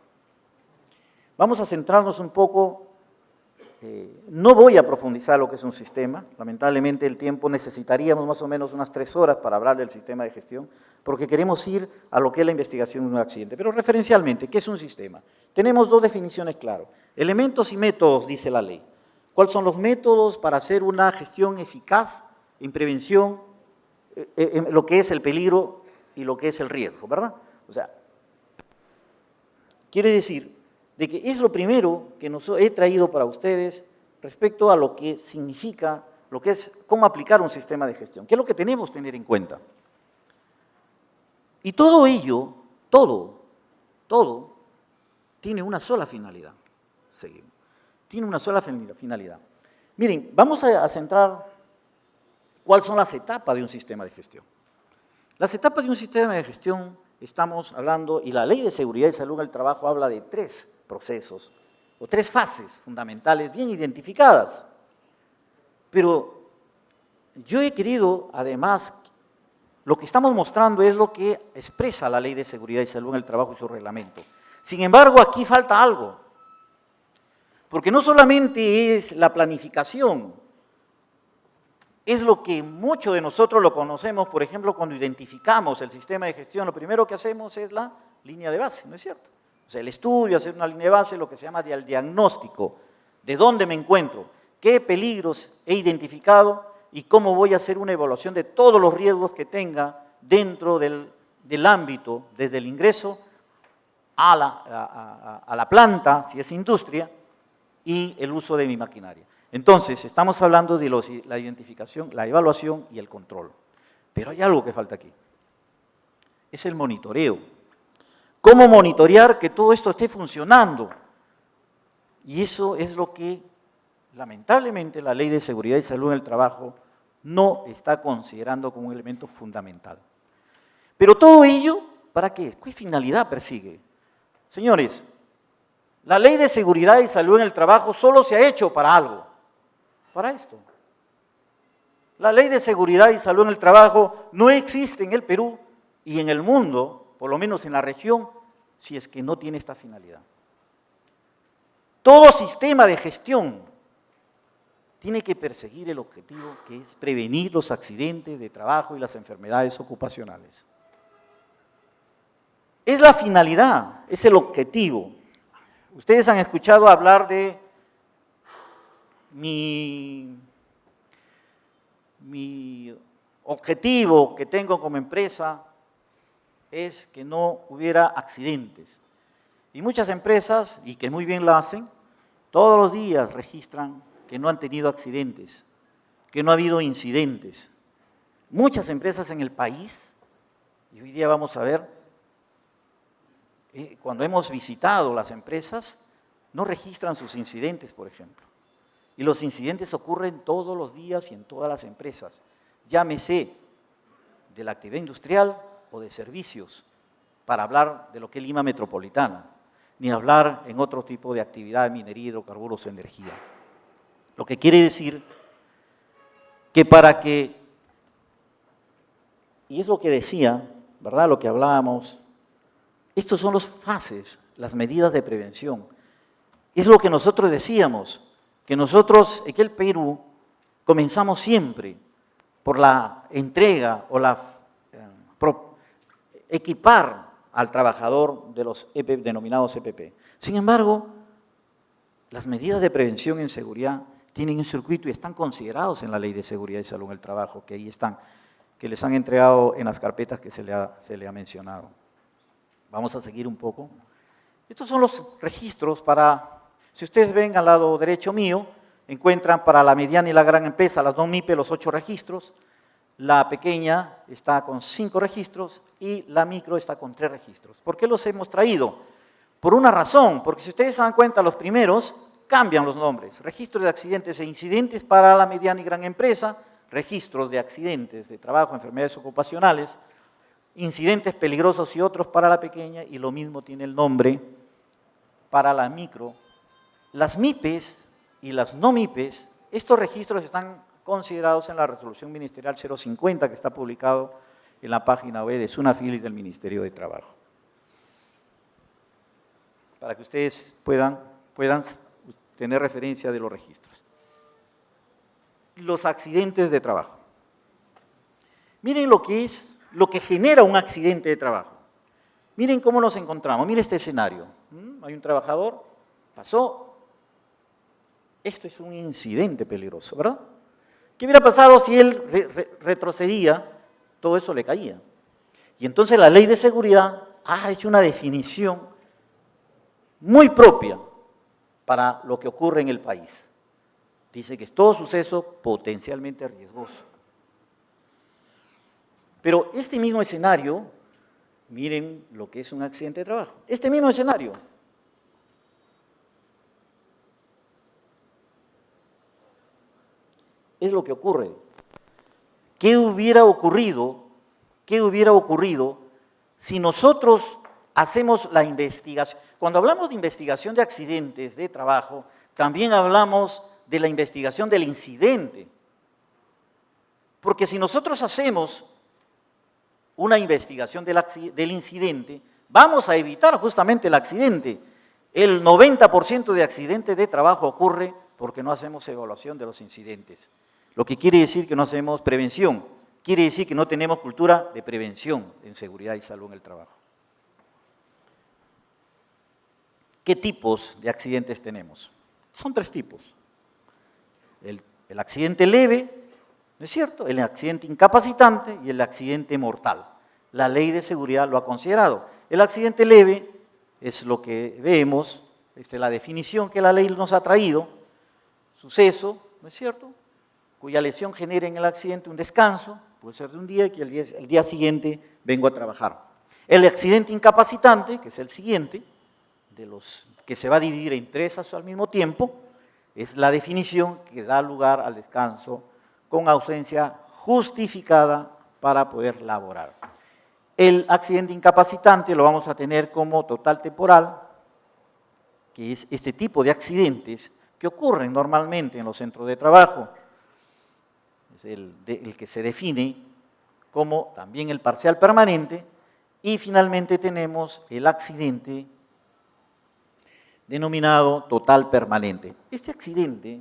Vamos a centrarnos un poco, no voy a profundizar lo que es un sistema, lamentablemente el tiempo necesitaríamos más o menos unas 3 horas para hablar del sistema de gestión, porque queremos ir a lo que es la investigación de un accidente. Pero referencialmente, ¿qué es un sistema? Tenemos 2 definiciones claras, elementos y métodos, dice la ley. ¿Cuáles son los métodos para hacer una gestión eficaz en prevención, en lo que es el peligro y lo que es el riesgo, ¿verdad? O sea, quiere decir de que es lo primero que he traído para ustedes respecto a lo que significa, lo que es cómo aplicar un sistema de gestión, qué es lo que tenemos que tener en cuenta. Y todo ello, todo, tiene una sola finalidad. Seguimos. Tiene una sola finalidad. Miren, vamos a centrar cuáles son las etapas de un sistema de gestión. Las etapas de un sistema de gestión, estamos hablando, y la Ley de Seguridad y Salud en el Trabajo habla de 3 procesos, o 3 fases fundamentales bien identificadas. Pero yo he querido, además, lo que estamos mostrando es lo que expresa la Ley de Seguridad y Salud en el Trabajo y su reglamento. Sin embargo, aquí falta algo, porque no solamente es la planificación, es lo que muchos de nosotros lo conocemos, por ejemplo, cuando identificamos el sistema de gestión, lo primero que hacemos es la línea de base, ¿no es cierto? O sea, el estudio, hacer una línea de base, lo que se llama el diagnóstico, de dónde me encuentro, qué peligros he identificado y cómo voy a hacer una evaluación de todos los riesgos que tenga dentro del ámbito, desde el ingreso a la planta, si es industria, y el uso de mi maquinaria. Entonces, estamos hablando de la identificación, la evaluación y el control. Pero hay algo que falta aquí. Es el monitoreo. ¿Cómo monitorear que todo esto esté funcionando? Y eso es lo que, lamentablemente, la Ley de Seguridad y Salud en el Trabajo no está considerando como un elemento fundamental. Pero todo ello, ¿para qué? ¿Qué finalidad persigue? Señores, la Ley de Seguridad y Salud en el Trabajo solo se ha hecho para algo, para esto. La Ley de Seguridad y Salud en el Trabajo no existe en el Perú y en el mundo, por lo menos en la región, si es que no tiene esta finalidad. Todo sistema de gestión tiene que perseguir el objetivo que es prevenir los accidentes de trabajo y las enfermedades ocupacionales. Es la finalidad, es el objetivo. Ustedes han escuchado hablar de mi objetivo que tengo como empresa es que no hubiera accidentes. Y muchas empresas, y que muy bien lo hacen, todos los días registran que no han tenido accidentes, que no ha habido incidentes. Muchas empresas en el país, y hoy día vamos a ver, cuando hemos visitado las empresas, no registran sus incidentes, por ejemplo. Y los incidentes ocurren todos los días y en todas las empresas. Llámese de la actividad industrial o de servicios, para hablar de lo que es Lima metropolitana, ni hablar en otro tipo de actividad, minería, hidrocarburos o energía. Lo que quiere decir que para que, y es lo que decía, ¿verdad? Lo que hablábamos, estos son los fases, las medidas de prevención. Es lo que nosotros decíamos, que nosotros, en el Perú, comenzamos siempre por la entrega o equipar al trabajador de los denominados EPP. Sin embargo, las medidas de prevención en seguridad tienen un circuito y están considerados en la Ley de Seguridad y Salud en el Trabajo, que ahí están, que les han entregado en las carpetas que se le ha mencionado. Vamos a seguir un poco. Estos son los registros para, si ustedes ven al lado derecho mío, encuentran para la mediana y la gran empresa, las dos MIPE, los 8 registros, la pequeña está con 5 registros y la micro está con 3 registros. ¿Por qué los hemos traído? Por una razón, porque si ustedes se dan cuenta, los primeros cambian los nombres. Registros de accidentes e incidentes para la mediana y gran empresa, registros de accidentes de trabajo, enfermedades ocupacionales, incidentes peligrosos y otros para la pequeña, y lo mismo tiene el nombre para la micro. Las MIPES y las no MIPES, estos registros están considerados en la resolución ministerial 050 que está publicado en la página web de SUNAFIL y del Ministerio de Trabajo. Para que ustedes puedan tener referencia de los registros. Los accidentes de trabajo. Miren lo que genera un accidente de trabajo. Miren cómo nos encontramos, miren este escenario. Hay un trabajador, pasó, esto es un incidente peligroso, ¿verdad? ¿Qué hubiera pasado si él retrocedía? Todo eso le caía. Y entonces la Ley de Seguridad ha hecho una definición muy propia para lo que ocurre en el país. Dice que es todo suceso potencialmente riesgoso. Pero este mismo escenario, miren lo que es un accidente de trabajo. Este mismo escenario. Es lo que ocurre. ¿Qué hubiera ocurrido? ¿Qué hubiera ocurrido si nosotros hacemos la investigación? Cuando hablamos de investigación de accidentes de trabajo, también hablamos de la investigación del incidente. Porque si nosotros hacemos una investigación del incidente, vamos a evitar justamente el accidente. El 90% de accidentes de trabajo ocurre porque no hacemos evaluación de los incidentes. Lo que quiere decir que no hacemos prevención, quiere decir que no tenemos cultura de prevención en seguridad y salud en el trabajo. ¿Qué tipos de accidentes tenemos? Son 3 tipos. El accidente leve, ¿no es cierto? El accidente incapacitante y el accidente mortal. La Ley de Seguridad lo ha considerado. El accidente leve es lo que vemos, la definición que la ley nos ha traído, suceso, ¿no es cierto?, cuya lesión genera en el accidente un descanso, puede ser de un día y que el día siguiente vengo a trabajar. El accidente incapacitante, que es el siguiente, de los que se va a dividir en 3 al mismo tiempo, es la definición que da lugar al descanso con ausencia justificada para poder laborar. El accidente incapacitante lo vamos a tener como total temporal, que es este tipo de accidentes que ocurren normalmente en los centros de trabajo. Es el que se define como también el parcial permanente, y finalmente tenemos el accidente denominado total permanente. Este accidente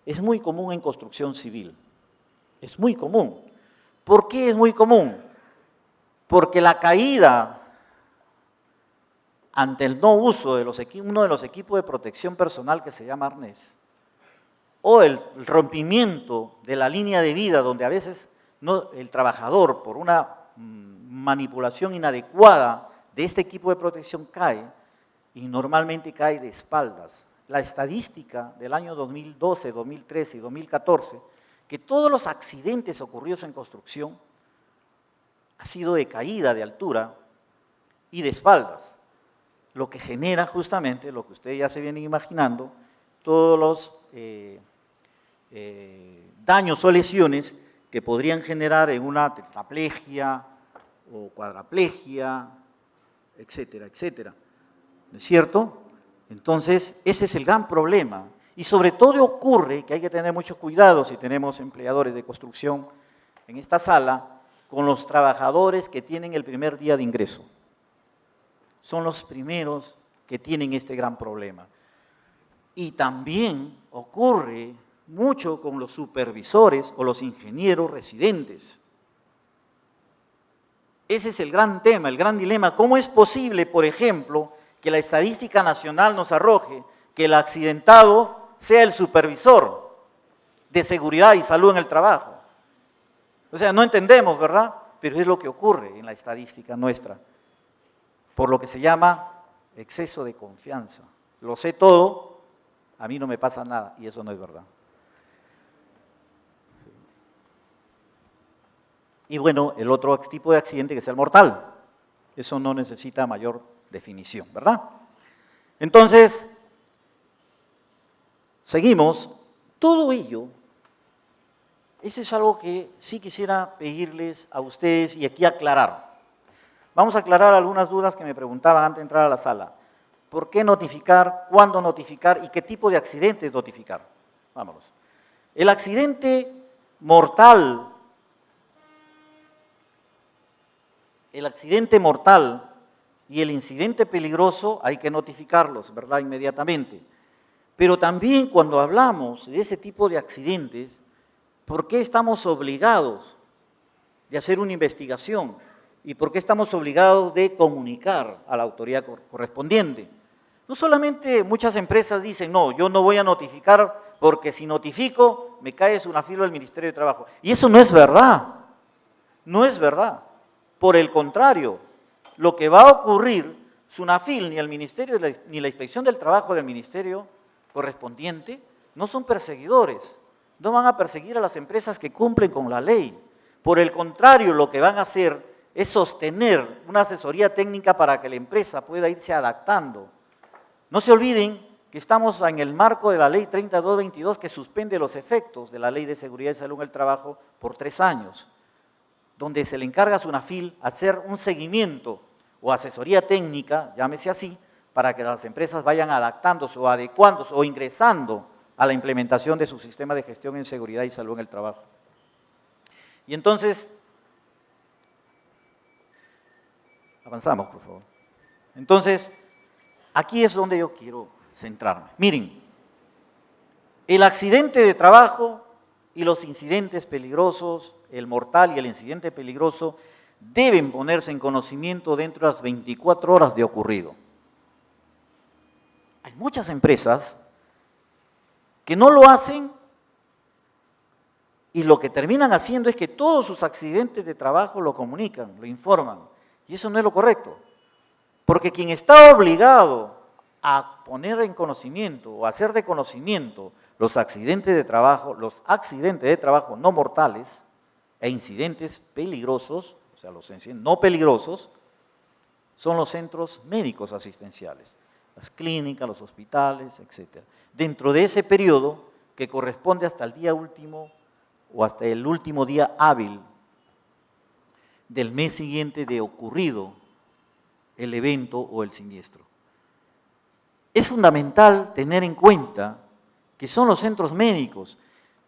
es muy común en construcción civil, es muy común. ¿Por qué es muy común? Porque la caída ante el no uso de uno de los equipos de protección personal que se llama arnés, o el rompimiento de la línea de vida donde a veces el trabajador por una manipulación inadecuada de este equipo de protección cae, y normalmente cae de espaldas. La estadística del año 2012, 2013 y 2014, que todos los accidentes ocurridos en construcción ha sido de caída de altura y de espaldas, lo que genera justamente lo que ustedes ya se vienen imaginando, todos los daños o lesiones que podrían generar en una tetraplegia o cuadraplegia, etcétera, etcétera. ¿No es cierto? Entonces, ese es el gran problema. Y sobre todo ocurre que hay que tener mucho cuidado si tenemos empleadores de construcción en esta sala con los trabajadores que tienen el primer día de ingreso. Son los primeros que tienen este gran problema. Y también ocurre mucho con los supervisores o los ingenieros residentes. Ese es el gran tema, el gran dilema. ¿Cómo es posible, por ejemplo, que la estadística nacional nos arroje que el accidentado sea el supervisor de seguridad y salud en el trabajo? O sea, no entendemos, ¿verdad? Pero es lo que ocurre en la estadística nuestra, por lo que se llama exceso de confianza. Lo sé todo, a mí no me pasa nada, y eso no es verdad. Y bueno, el otro tipo de accidente que es el mortal, eso no necesita mayor definición, ¿verdad? Entonces, seguimos. Todo ello, eso es algo que sí quisiera pedirles a ustedes y aquí aclarar. Vamos a aclarar algunas dudas que me preguntaban antes de entrar a la sala. ¿Por qué notificar? ¿Cuándo notificar? ¿Y qué tipo de accidentes notificar? Vámonos. El accidente mortal, y el incidente peligroso hay que notificarlos, ¿verdad? Inmediatamente. Pero también cuando hablamos de ese tipo de accidentes, ¿por qué estamos obligados de hacer una investigación? ¿Y por qué estamos obligados de comunicar a la autoridad correspondiente? No solamente muchas empresas dicen, no, yo no voy a notificar porque si notifico me cae SUNAFIL del Ministerio de Trabajo. Y eso no es verdad, no es verdad. Por el contrario, lo que va a ocurrir, SUNAFIL, ni el Ministerio, ni la Inspección del Trabajo del Ministerio correspondiente, no son perseguidores, no van a perseguir a las empresas que cumplen con la ley. Por el contrario, lo que van a hacer es sostener una asesoría técnica para que la empresa pueda irse adaptando. No se olviden que estamos en el marco de la Ley 3222 que suspende los efectos de la Ley de Seguridad y Salud en el Trabajo por 3 años, donde se le encarga a SUNAFIL hacer un seguimiento o asesoría técnica, llámese así, para que las empresas vayan adaptándose o adecuándose o ingresando a la implementación de su sistema de gestión en seguridad y salud en el trabajo. Y entonces, avanzamos, por favor. Entonces, aquí es donde yo quiero centrarme. Miren, el accidente de trabajo y los incidentes peligrosos, el mortal y el incidente peligroso, deben ponerse en conocimiento dentro de las 24 horas de ocurrido. Hay muchas empresas que no lo hacen y lo que terminan haciendo es que todos sus accidentes de trabajo lo comunican, lo informan. Y eso no es lo correcto. Porque quien está obligado a poner en conocimiento o hacer de conocimiento los accidentes de trabajo no mortales e incidentes peligrosos, o sea, los incidentes no peligrosos, son los centros médicos asistenciales, las clínicas, los hospitales, etc. Dentro de ese periodo que corresponde hasta el día último o hasta el último día hábil del mes siguiente de ocurrido el evento o el siniestro. Es fundamental tener en cuenta que son los centros médicos.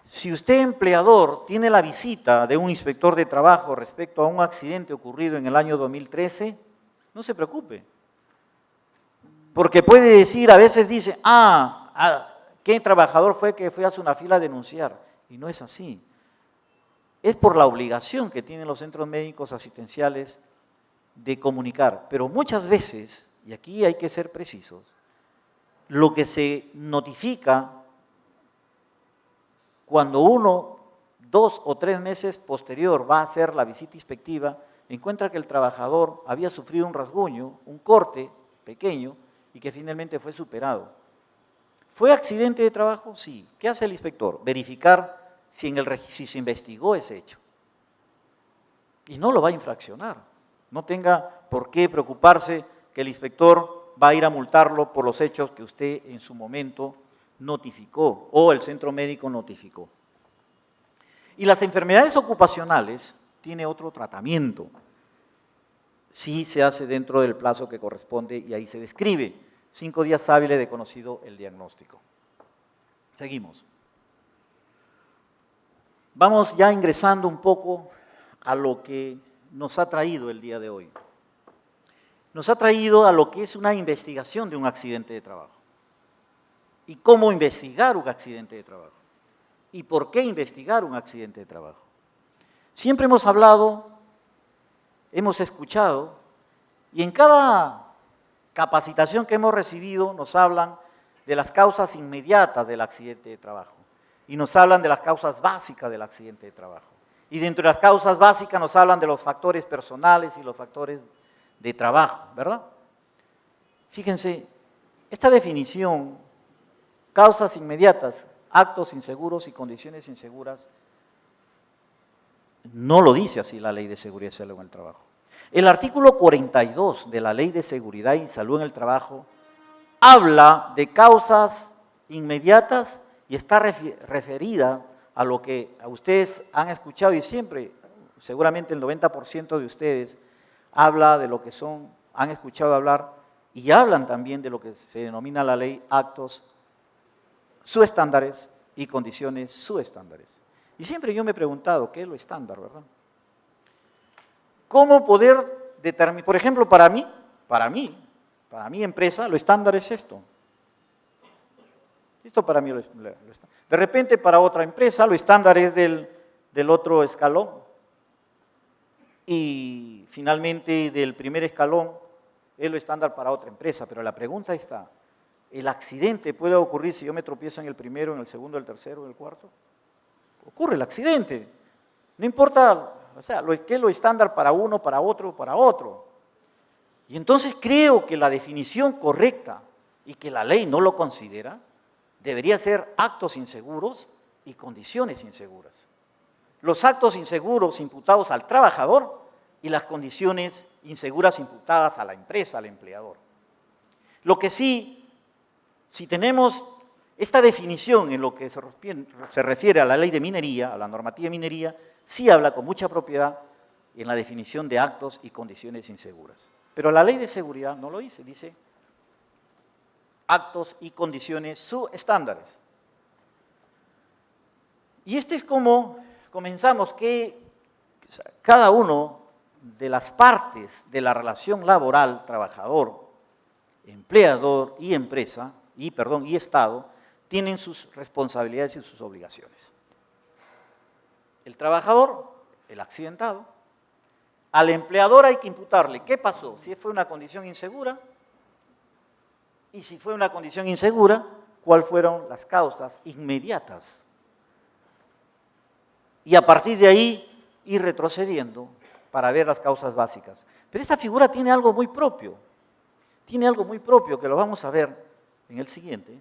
Si usted, empleador, tiene la visita de un inspector de trabajo respecto a un accidente ocurrido en el año 2013, no se preocupe. Porque puede decir, a veces dice, ¿qué trabajador fue que fue a SUNAFIL a denunciar? Y no es así. Es por la obligación que tienen los centros médicos asistenciales de comunicar. Pero muchas veces y aquí hay que ser precisos, lo que se notifica cuando uno, 2 o 3 meses posterior, va a hacer la visita inspectiva, encuentra que el trabajador había sufrido un rasguño, un corte pequeño, y que finalmente fue superado. ¿Fue accidente de trabajo? Sí. ¿Qué hace el inspector? Verificar si se investigó ese hecho. Y no lo va a infraccionar. No tenga por qué preocuparse que el inspector va a ir a multarlo por los hechos que usted en su momento notificó o el centro médico notificó. Y las enfermedades ocupacionales tiene otro tratamiento. Sí se hace dentro del plazo que corresponde y ahí se describe. 5 días hábiles de conocido el diagnóstico. Seguimos. Vamos ya ingresando un poco a lo que nos ha traído el día de hoy. Nos ha traído a lo que es una investigación de un accidente de trabajo. Y cómo investigar un accidente de trabajo. Y por qué investigar un accidente de trabajo. Siempre hemos hablado, hemos escuchado, y en cada capacitación que hemos recibido nos hablan de las causas inmediatas del accidente de trabajo. Y nos hablan de las causas básicas del accidente de trabajo. Y dentro de las causas básicas nos hablan de los factores personales y los factores de trabajo, ¿verdad? Fíjense, esta definición, causas inmediatas, actos inseguros y condiciones inseguras, no lo dice así la Ley de Seguridad y Salud en el Trabajo. El artículo 42 de la Ley de Seguridad y Salud en el Trabajo habla de causas inmediatas y está referida a lo que ustedes han escuchado y siempre, seguramente el 90% de ustedes habla de lo que han escuchado hablar y hablan también de lo que se denomina la ley actos subestándares y condiciones subestándares. Y siempre yo me he preguntado, ¿qué es lo estándar, verdad? ¿Cómo poder determinar? Por ejemplo, para mi empresa, lo estándar es esto. Esto para mí lo estándar. De repente, para otra empresa, lo estándar es del otro escalón. Y finalmente, del primer escalón, es lo estándar para otra empresa. Pero la pregunta está, ¿el accidente puede ocurrir si yo me tropiezo en el primero, en el segundo, el tercero, en el cuarto? Ocurre el accidente. No importa, o sea, qué es lo estándar para uno, para otro, para otro. Y entonces creo que la definición correcta, y que la ley no lo considera, debería ser actos inseguros y condiciones inseguras. Los actos inseguros imputados al trabajador y las condiciones inseguras imputadas a la empresa, al empleador. Lo que sí, si tenemos esta definición en lo que se refiere a la ley de minería, a la normativa de minería, sí habla con mucha propiedad en la definición de actos y condiciones inseguras. Pero la ley de seguridad no lo dice, dice actos y condiciones subestándares. Y este es como comenzamos que cada uno de las partes de la relación laboral, trabajador, empleador y empresa, y Estado, tienen sus responsabilidades y sus obligaciones. El trabajador, el accidentado, al empleador hay que imputarle qué pasó, si fue una condición insegura, y si fue una condición insegura, cuáles fueron las causas inmediatas. Y a partir de ahí ir retrocediendo para ver las causas básicas. Pero esta figura tiene algo muy propio, que lo vamos a ver en el siguiente.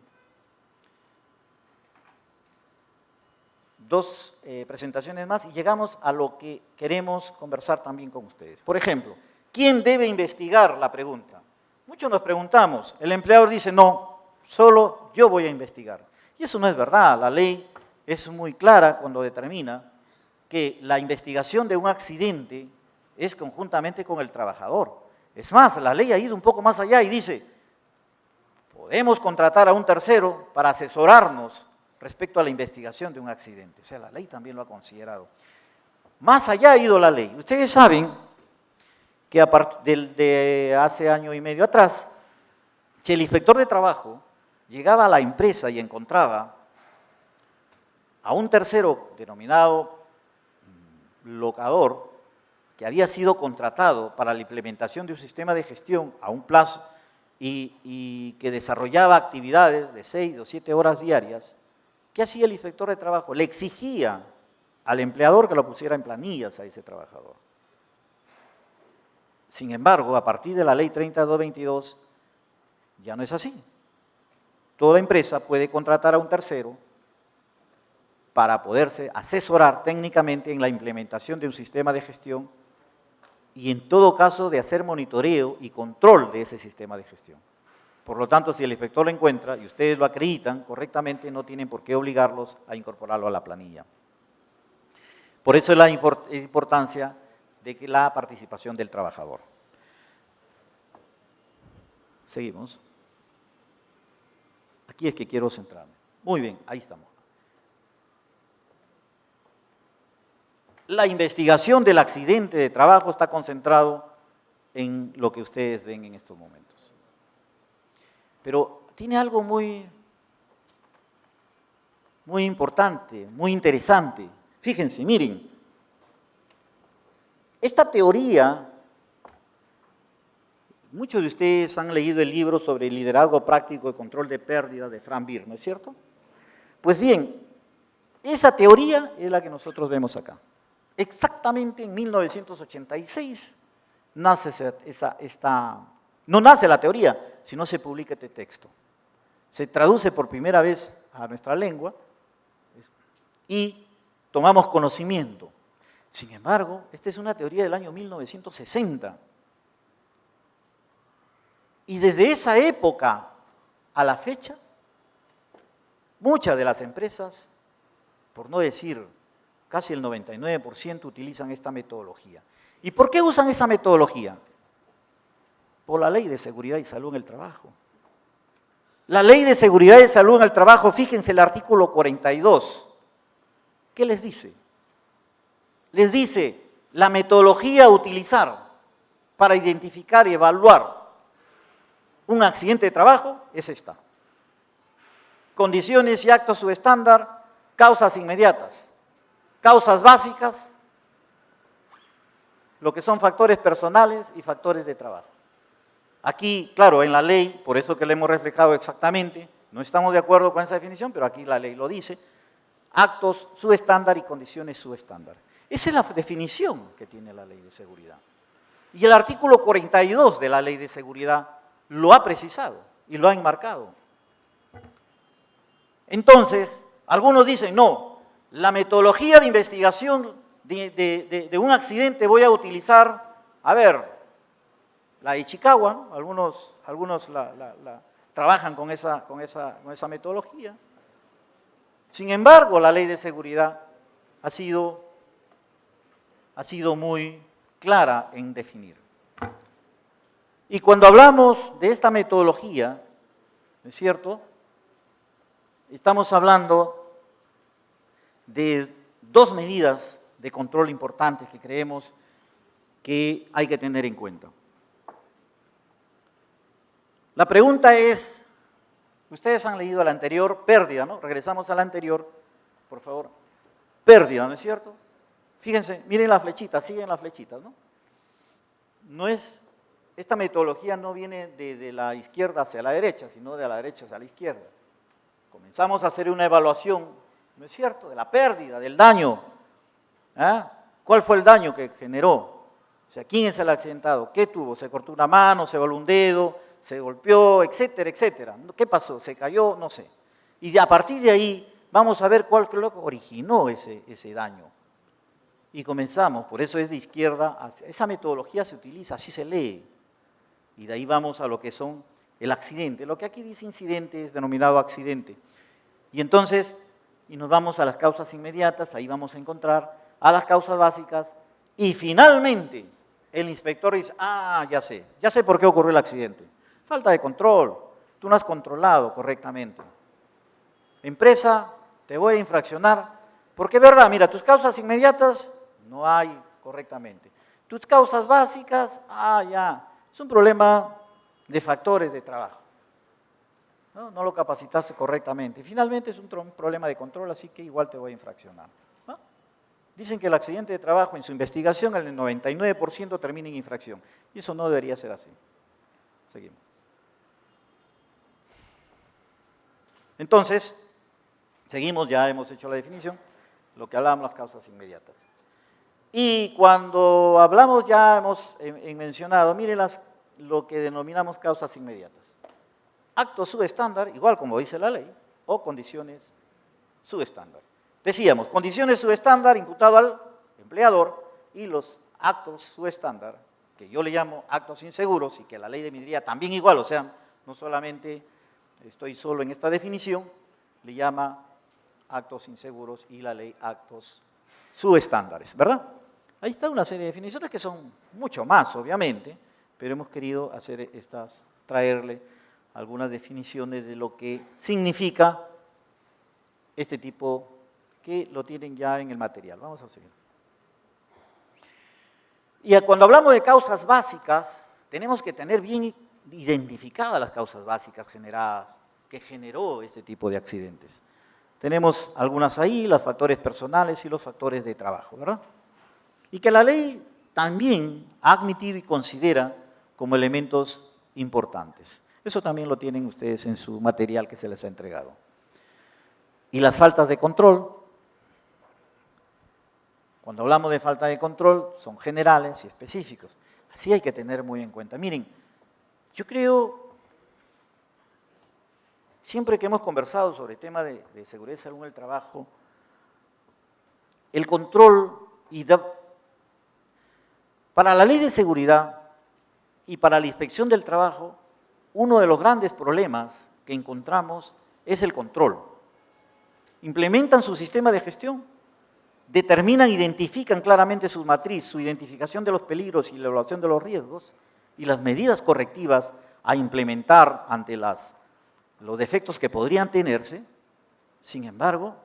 2 presentaciones más y llegamos a lo que queremos conversar también con ustedes. Por ejemplo, ¿quién debe investigar la pregunta? Muchos nos preguntamos, el empleador dice, no, solo yo voy a investigar. Y eso no es verdad, la ley es muy clara cuando determina que la investigación de un accidente es conjuntamente con el trabajador. Es más, la ley ha ido un poco más allá y dice, podemos contratar a un tercero para asesorarnos respecto a la investigación de un accidente. O sea, la ley también lo ha considerado. Más allá ha ido la ley. Ustedes saben que a partir de hace año y medio atrás, si el inspector de trabajo llegaba a la empresa y encontraba a un tercero denominado locador, que había sido contratado para la implementación de un sistema de gestión a un plazo y que desarrollaba actividades de 6 o 7 horas diarias, ¿qué hacía el inspector de trabajo? Le exigía al empleador que lo pusiera en planillas a ese trabajador. Sin embargo, a partir de la ley 3222, ya no es así. Toda empresa puede contratar a un tercero para poderse asesorar técnicamente en la implementación de un sistema de gestión y en todo caso de hacer monitoreo y control de ese sistema de gestión. Por lo tanto, si el inspector lo encuentra y ustedes lo acreditan correctamente, no tienen por qué obligarlos a incorporarlo a la planilla. Por eso es la importancia de que la participación del trabajador. Seguimos. Aquí es que quiero centrarme. Muy bien, ahí estamos. La investigación del accidente de trabajo está concentrado en lo que ustedes ven en estos momentos. Pero tiene algo muy importante, muy interesante. Fíjense, miren, esta teoría, muchos de ustedes han leído el libro sobre el liderazgo práctico y control de pérdidas de Frank Beer, ¿no es cierto? Pues bien, esa teoría es la que nosotros vemos acá. Exactamente en 1986 nace no nace la teoría, sino se publica este texto. Se traduce por primera vez a nuestra lengua y tomamos conocimiento. Sin embargo, esta es una teoría del año 1960. Y desde esa época a la fecha, muchas de las empresas, por no decir casi el 99%, utilizan esta metodología. ¿Y por qué usan esa metodología? Por la Ley de Seguridad y Salud en el Trabajo. La Ley de Seguridad y Salud en el Trabajo, fíjense el artículo 42. ¿Qué les dice? Les dice la metodología a utilizar para identificar y evaluar un accidente de trabajo es esta. Condiciones y actos subestándar, causas inmediatas, causas básicas, lo que son factores personales y factores de trabajo. Aquí, claro, en la ley, por eso que le hemos reflejado exactamente, no estamos de acuerdo con esa definición, pero aquí la ley lo dice, actos subestándar y condiciones subestándar. Esa es la definición que tiene la ley de seguridad. Y el artículo 42 de la ley de seguridad lo ha precisado y lo ha enmarcado. Entonces, algunos dicen, no, la metodología de investigación de un accidente voy a utilizar, a ver, la de Ichikawa, ¿no? Algunos trabajan con esa metodología. Sin embargo, la ley de seguridad ha sido muy clara en definir. Y cuando hablamos de esta metodología, ¿no es cierto?, estamos hablando de dos medidas de control importantes que creemos que hay que tener en cuenta. La pregunta es, ustedes han leído la anterior, pérdida, ¿no? Regresamos a la anterior, por favor. Pérdida, ¿no es cierto? Fíjense, miren las flechitas, siguen las flechitas, ¿no? Esta metodología no viene de la izquierda hacia la derecha, sino de la derecha hacia la izquierda. Comenzamos a hacer una evaluación, ¿no es cierto?, de la pérdida, del daño. ¿Cuál fue el daño que generó? O sea, ¿quién es el accidentado? ¿Qué tuvo? ¿Se cortó una mano? ¿Se voló un dedo? ¿Se golpeó? Etcétera, etcétera. ¿Qué pasó? ¿Se cayó? No sé. Y a partir de ahí vamos a ver cuál es lo que originó ese daño. Y comenzamos, por eso es de izquierda, esa metodología se utiliza, así se lee. Y de ahí vamos a lo que son el accidente. Lo que aquí dice incidente es denominado accidente. Y entonces, y nos vamos a las causas inmediatas, ahí vamos a encontrar a las causas básicas. Y finalmente, el inspector dice, ya sé por qué ocurrió el accidente. Falta de control, tú no has controlado correctamente. Empresa, te voy a infraccionar, porque es verdad, mira, tus causas inmediatas no hay correctamente. Tus causas básicas, es un problema de factores de trabajo. No lo capacitaste correctamente. Y finalmente es un problema de control, así que igual te voy a infraccionar. Dicen que el accidente de trabajo en su investigación, el 99% termina en infracción. Y eso no debería ser así. Seguimos. Entonces, seguimos, ya hemos hecho la definición, lo que hablamos las causas inmediatas. Y cuando hablamos, ya hemos mencionado, miren lo que denominamos causas inmediatas. Actos subestándar, igual como dice la ley, o condiciones subestándar. Decíamos, condiciones subestándar imputado al empleador y los actos subestándar, que yo le llamo actos inseguros y que la ley de minería también igual, o sea, no solamente estoy solo en esta definición, le llama actos inseguros y la ley actos subestándares, ¿verdad? Ahí está una serie de definiciones que son mucho más, obviamente, pero hemos querido hacer traerle algunas definiciones de lo que significa este tipo, que lo tienen ya en el material. Vamos a seguir. Y cuando hablamos de causas básicas, tenemos que tener bien identificadas las causas básicas generadas, que generó este tipo de accidentes. Tenemos algunas ahí, los factores personales y los factores de trabajo, ¿verdad? Y que la ley también ha admitido y considera como elementos importantes. Eso también lo tienen ustedes en su material que se les ha entregado. Y las faltas de control, cuando hablamos de falta de control, son generales y específicos. Así hay que tener muy en cuenta. Miren, yo creo, siempre que hemos conversado sobre el tema de seguridad y salud en el trabajo, el control para la ley de seguridad y para la inspección del trabajo, uno de los grandes problemas que encontramos es el control. Implementan su sistema de gestión, determinan, identifican claramente su matriz, su identificación de los peligros y la evaluación de los riesgos y las medidas correctivas a implementar ante los defectos que podrían tenerse. Sin embargo,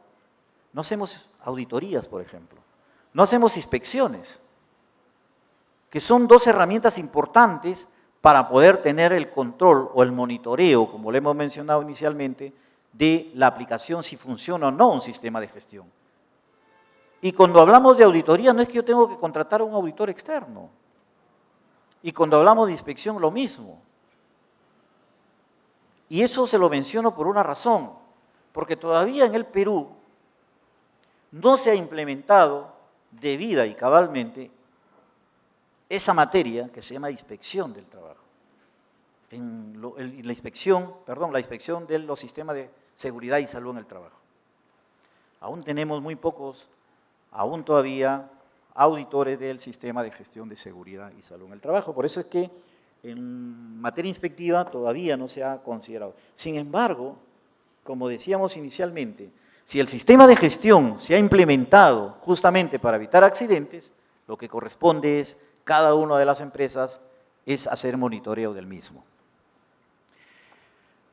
no hacemos auditorías, por ejemplo, no hacemos inspecciones, que son dos herramientas importantes para poder tener el control o el monitoreo, como lo hemos mencionado inicialmente, de la aplicación, si funciona o no un sistema de gestión. Y cuando hablamos de auditoría, no es que yo tengo que contratar a un auditor externo. Y cuando hablamos de inspección, lo mismo. Y eso se lo menciono por una razón, porque todavía en el Perú no se ha implementado debida y cabalmente esa materia que se llama inspección del trabajo. La inspección de los sistemas de seguridad y salud en el trabajo. Aún tenemos muy pocos, aún todavía, auditores del sistema de gestión de seguridad y salud en el trabajo. Por eso es que en materia inspectiva todavía no se ha considerado. Sin embargo, como decíamos inicialmente, si el sistema de gestión se ha implementado justamente para evitar accidentes, lo que corresponde es, cada una de las empresas, es hacer monitoreo del mismo.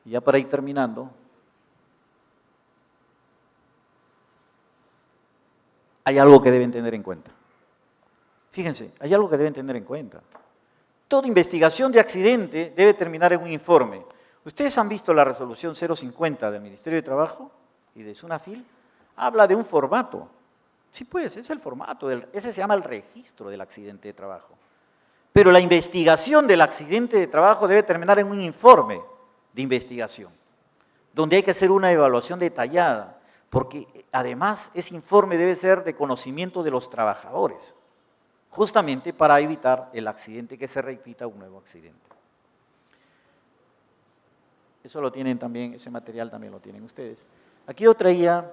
Y ya para ir terminando, hay algo que deben tener en cuenta. Fíjense, hay algo que deben tener en cuenta. Toda investigación de accidente debe terminar en un informe. Ustedes han visto la resolución 050 del Ministerio de Trabajo y de SUNAFIL, habla de un formato. Sí, pues, es el formato, ese se llama el registro del accidente de trabajo. Pero la investigación del accidente de trabajo debe terminar en un informe de investigación, donde hay que hacer una evaluación detallada, porque además ese informe debe ser de conocimiento de los trabajadores, justamente para evitar el accidente, que se repita un nuevo accidente. Eso lo tienen también, ese material también lo tienen ustedes. Aquí yo traía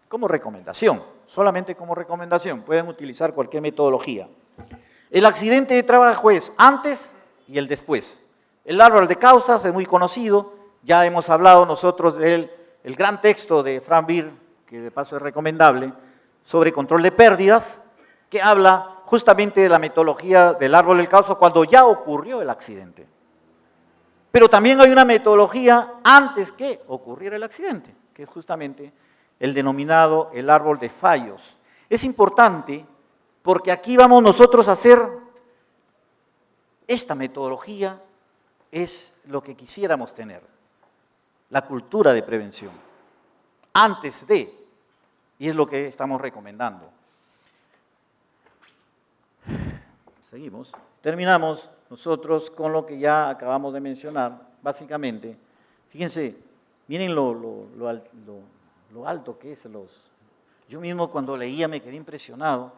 como recomendación, solamente como recomendación, pueden utilizar cualquier metodología. El accidente de trabajo es antes y el después. El árbol de causas es muy conocido, ya hemos hablado nosotros del gran texto de Frank Beer, que de paso es recomendable, sobre control de pérdidas, que habla justamente de la metodología del árbol del causa cuando ya ocurrió el accidente. Pero también hay una metodología antes que ocurriera el accidente, que es justamente el denominado el árbol de fallos. Es importante porque aquí vamos nosotros a hacer esta metodología, es lo que quisiéramos tener, la cultura de prevención, antes de, y es lo que estamos recomendando. Seguimos. Terminamos nosotros con lo que ya acabamos de mencionar, básicamente. Fíjense, Miren lo alto que es Yo mismo cuando leía me quedé impresionado.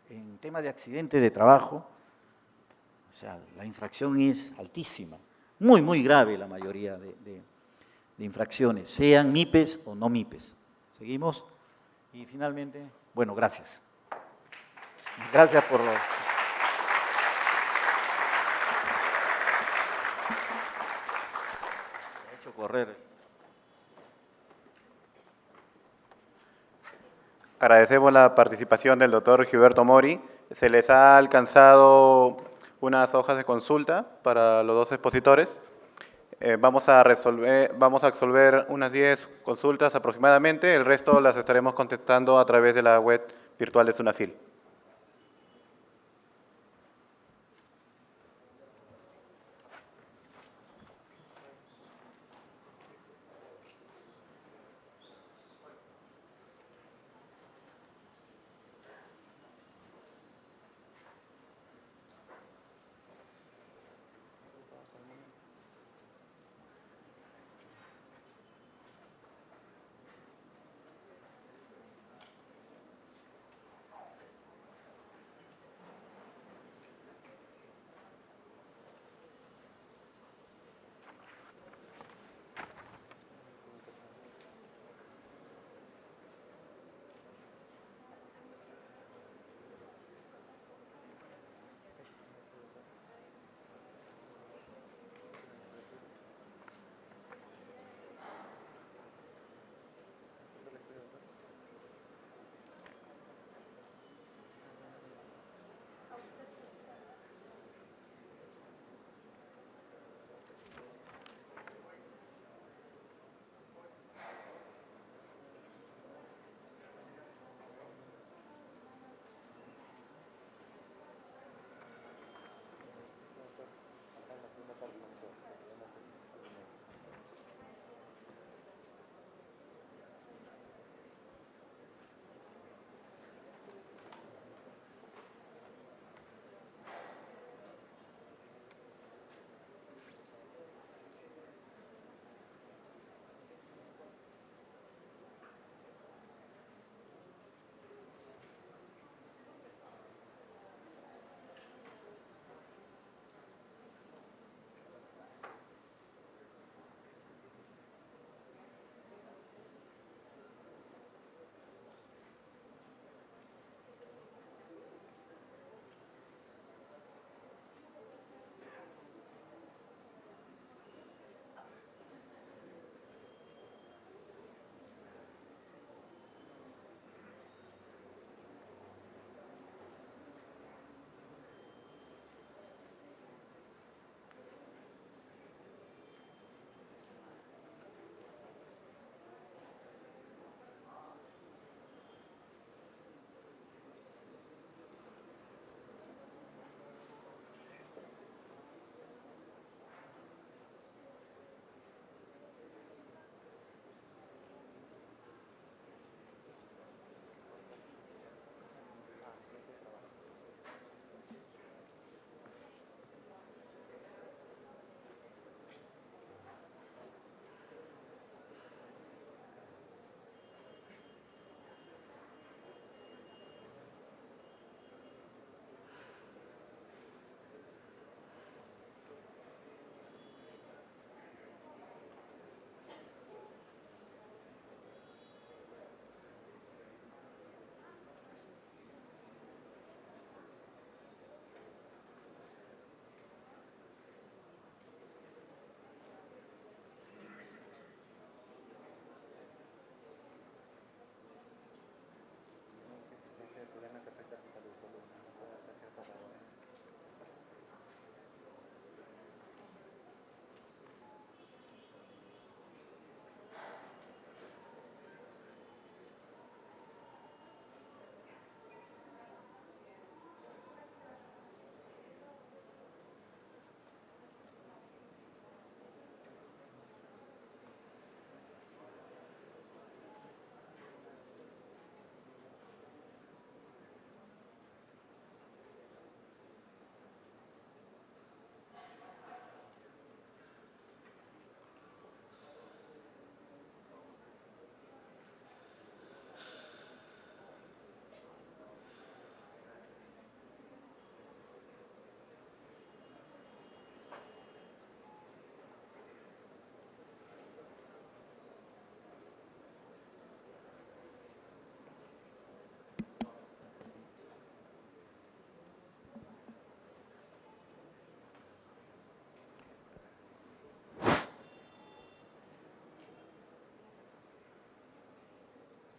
En tema de accidentes de trabajo, o sea, la infracción es altísima, muy, muy grave la mayoría de infracciones, sean MIPES o no MIPES. ¿Seguimos? Y finalmente, bueno, gracias. Gracias por lo... He hecho correr. Agradecemos la participación del doctor Gilberto Mori. Se les ha alcanzado unas hojas de consulta para los dos expositores. Vamos a absolver unas 10 consultas aproximadamente. El resto las estaremos contestando a través de la web virtual de SUNAFIL.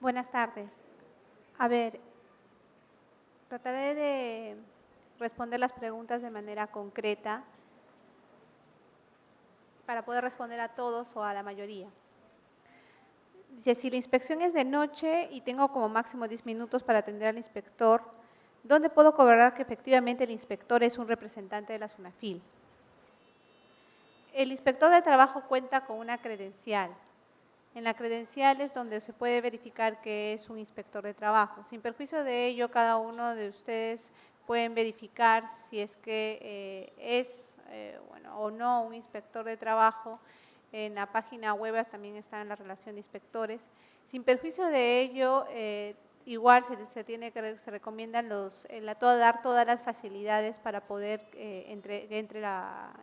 Buenas tardes. A ver, trataré de responder las preguntas de manera concreta para poder responder a todos o a la mayoría. Dice, si la inspección es de noche y tengo como máximo 10 minutos para atender al inspector, ¿dónde puedo corroborar que efectivamente el inspector es un representante de la SUNAFIL? El inspector de trabajo cuenta con una credencial. En la credencial es donde se puede verificar que es un inspector de trabajo. Sin perjuicio de ello, cada uno de ustedes pueden verificar si es que es o no un inspector de trabajo. En la página web también está en la relación de inspectores. Sin perjuicio de ello, igual se recomiendan dar todas las facilidades para poder entre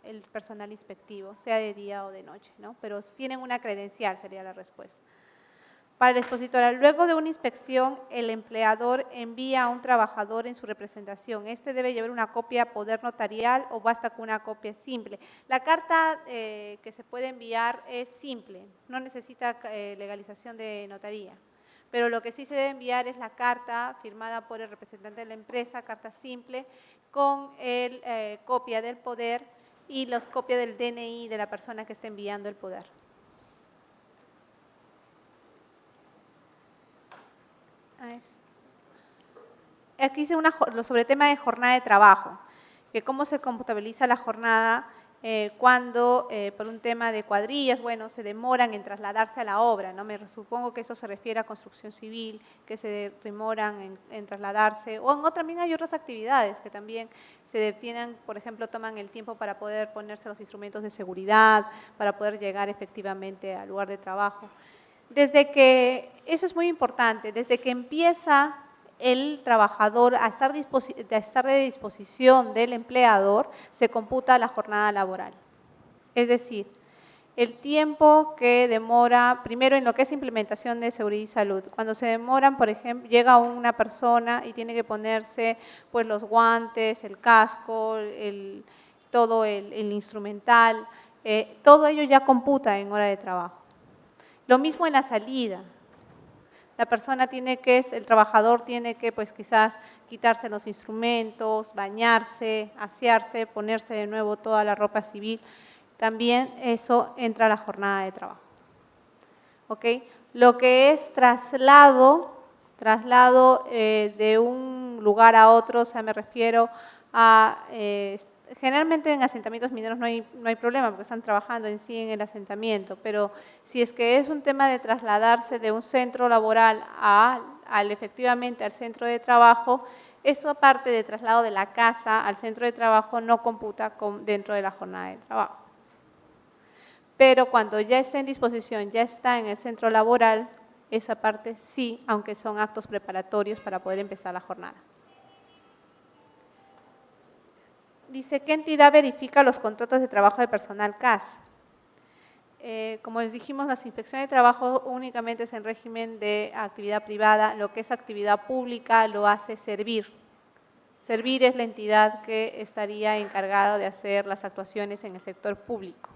el personal inspectivo, sea de día o de noche, ¿no? Pero tienen una credencial, sería la respuesta. Para la expositora, luego de una inspección, el empleador envía a un trabajador en su representación. Este debe llevar una copia a poder notarial o basta con una copia simple. La carta que se puede enviar es simple, no necesita legalización de notaría. Pero lo que sí se debe enviar es la carta firmada por el representante de la empresa, carta simple, con copia del poder y las copias del DNI de la persona que está enviando el poder. Aquí dice sobre el tema de jornada de trabajo, que cómo se computabiliza la jornada cuando por un tema de cuadrillas, bueno, se demoran en trasladarse a la obra, ¿no? Me supongo que eso se refiere a construcción civil, que se demoran en trasladarse, o también hay otras actividades que también se detienen, por ejemplo, toman el tiempo para poder ponerse los instrumentos de seguridad, para poder llegar efectivamente al lugar de trabajo. Eso es muy importante, desde que empieza el trabajador a estar de disposición del empleador, se computa la jornada laboral. Es decir, el tiempo que demora, primero en lo que es implementación de seguridad y salud. Cuando se demoran, por ejemplo, llega una persona y tiene que ponerse pues, los guantes, el casco, todo el instrumental, todo ello ya computa en hora de trabajo. Lo mismo en la salida. El trabajador tiene que pues quizás quitarse los instrumentos, bañarse, asearse, ponerse de nuevo toda la ropa civil. También eso entra a la jornada de trabajo. ¿Ok? Lo que es traslado de un lugar a otro, o sea, me refiero a… generalmente en asentamientos mineros no hay problema porque están trabajando en sí en el asentamiento, pero si es que es un tema de trasladarse de un centro laboral efectivamente al centro de trabajo, eso aparte de traslado de la casa al centro de trabajo no computa dentro de la jornada de trabajo. Pero cuando ya está en disposición, ya está en el centro laboral, esa parte sí, aunque son actos preparatorios para poder empezar la jornada. Dice, ¿qué entidad verifica los contratos de trabajo de personal CAS? Como les dijimos, las inspecciones de trabajo únicamente es en régimen de actividad privada, lo que es actividad pública lo hace Servir. Servir es la entidad que estaría encargada de hacer las actuaciones en el sector público.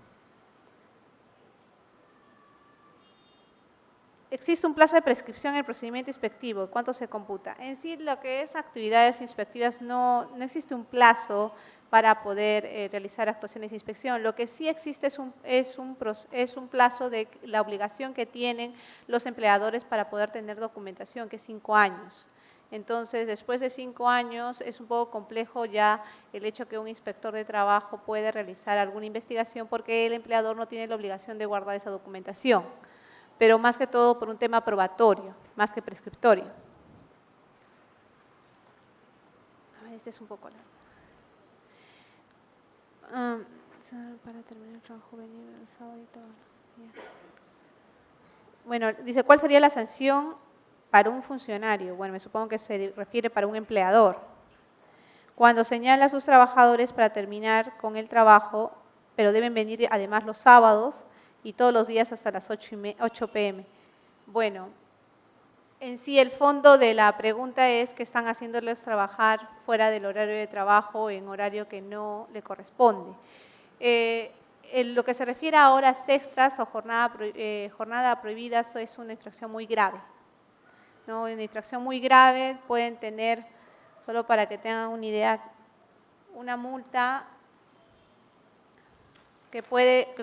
Existe un plazo de prescripción en el procedimiento inspectivo. ¿Cuánto se computa? En sí, lo que es actividades inspectivas no existe un plazo para poder realizar actuaciones de inspección. Lo que sí existe es un plazo de la obligación que tienen los empleadores para poder tener documentación, que es 5 años. Entonces, después de 5 años, es un poco complejo ya el hecho que un inspector de trabajo puede realizar alguna investigación porque el empleador no tiene la obligación de guardar esa documentación, pero más que todo por un tema probatorio, más que prescriptorio. A ver, este es un poco largo. Para terminar el trabajo venir el sábado y todo. Bueno, dice, ¿cuál sería la sanción para un funcionario? Bueno, me supongo que se refiere para un empleador. Cuando señala a sus trabajadores para terminar con el trabajo, pero deben venir además los sábados y todos los días hasta las 8 p.m. Bueno, en sí el fondo de la pregunta es que están haciéndoles trabajar fuera del horario de trabajo, en horario que no le corresponde. Lo que se refiere a horas extras o jornada prohibida, eso es una infracción muy grave. ¿no? Una infracción muy grave pueden tener, solo para que tengan una idea, una multa que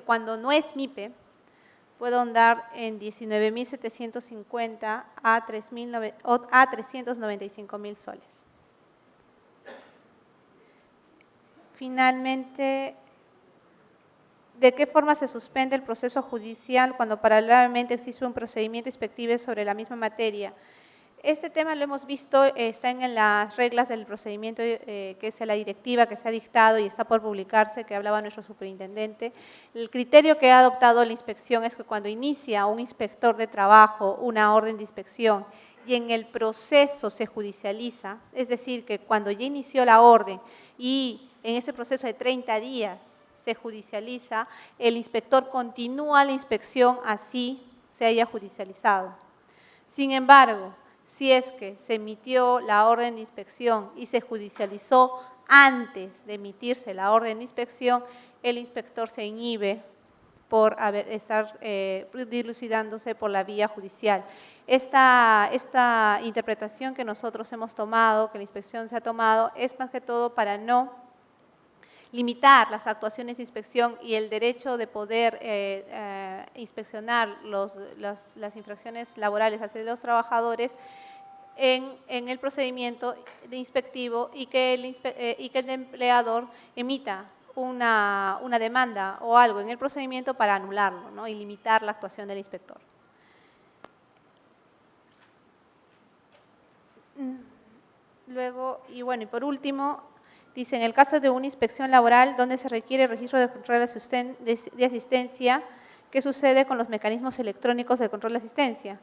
cuando no es MIPE, puede andar en 19.750 a 395.000 soles. Finalmente, ¿de qué forma se suspende el proceso judicial cuando paralelamente existe un procedimiento inspectivo sobre la misma materia? Este tema lo hemos visto, está en las reglas del procedimiento, que es la directiva que se ha dictado y está por publicarse, que hablaba nuestro superintendente. El criterio que ha adoptado la inspección es que cuando inicia un inspector de trabajo una orden de inspección y en el proceso se judicializa, es decir, que cuando ya inició la orden y en ese proceso de 30 días se judicializa, el inspector continúa la inspección así se haya judicializado. Sin embargo, si es que se emitió la orden de inspección y se judicializó antes de emitirse la orden de inspección, el inspector se inhibe por estar dilucidándose por la vía judicial. Esta interpretación que nosotros hemos tomado, que la inspección se ha tomado, es más que todo para no limitar las actuaciones de inspección y el derecho de poder inspeccionar las infracciones laborales hacia los trabajadores en el procedimiento de inspectivo y que el empleador emita una demanda o algo en el procedimiento para anularlo, ¿no? Y limitar la actuación del inspector. Luego, y por último, dice, en el caso de una inspección laboral donde se requiere registro de control de asistencia, ¿qué sucede con los mecanismos electrónicos de control de asistencia?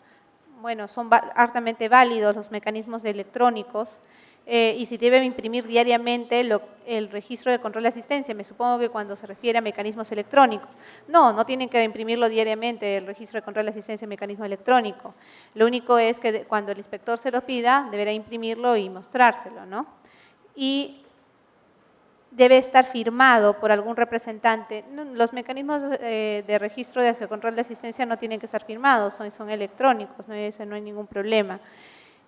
Bueno, son altamente válidos los mecanismos electrónicos y se debe imprimir diariamente el registro de control de asistencia. Me supongo que cuando se refiere a mecanismos electrónicos. No tienen que imprimirlo diariamente el registro de control de asistencia en mecanismo electrónico. Lo único es que cuando el inspector se lo pida, deberá imprimirlo y mostrárselo, ¿no? Y debe estar firmado por algún representante. Los mecanismos de registro de control de asistencia no tienen que estar firmados, son electrónicos, eso no hay ningún problema.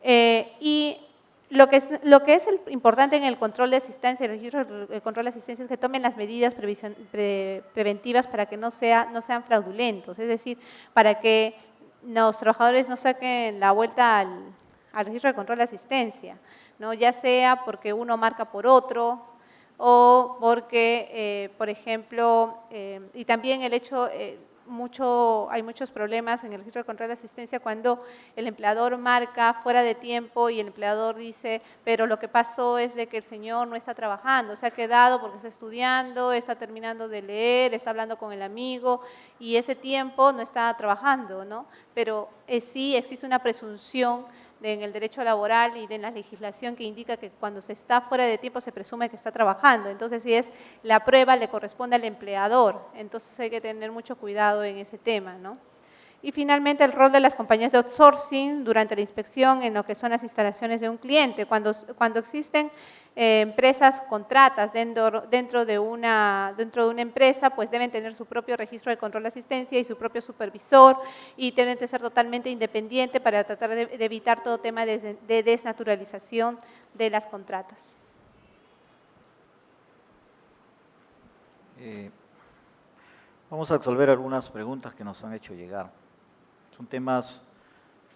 Y lo que es importante en el control de asistencia, el registro de control de asistencia, es que tomen las medidas preventivas para que no sean fraudulentos, es decir, para que los trabajadores no saquen la vuelta al registro de control de asistencia, ¿no? Ya sea porque uno marca por otro, o porque, por ejemplo, y también el hecho, hay muchos problemas en el registro de control de asistencia cuando el empleador marca fuera de tiempo y el empleador dice, pero lo que pasó es de que el señor no está trabajando, se ha quedado porque está estudiando, está terminando de leer, está hablando con el amigo y ese tiempo no está trabajando, ¿no? Pero sí existe una presunción en el derecho laboral y de la legislación que indica que cuando se está fuera de tiempo se presume que está trabajando. Entonces, si es la prueba, le corresponde al empleador. Entonces, hay que tener mucho cuidado en ese tema, ¿no? Y finalmente, el rol de las compañías de outsourcing durante la inspección en lo que son las instalaciones de un cliente. Cuando existen empresas contratas dentro de una empresa, pues deben tener su propio registro de control de asistencia y su propio supervisor y deben de ser totalmente independientes para tratar de evitar todo tema de desnaturalización de las contratas. Vamos a resolver algunas preguntas que nos han hecho llegar. Son temas,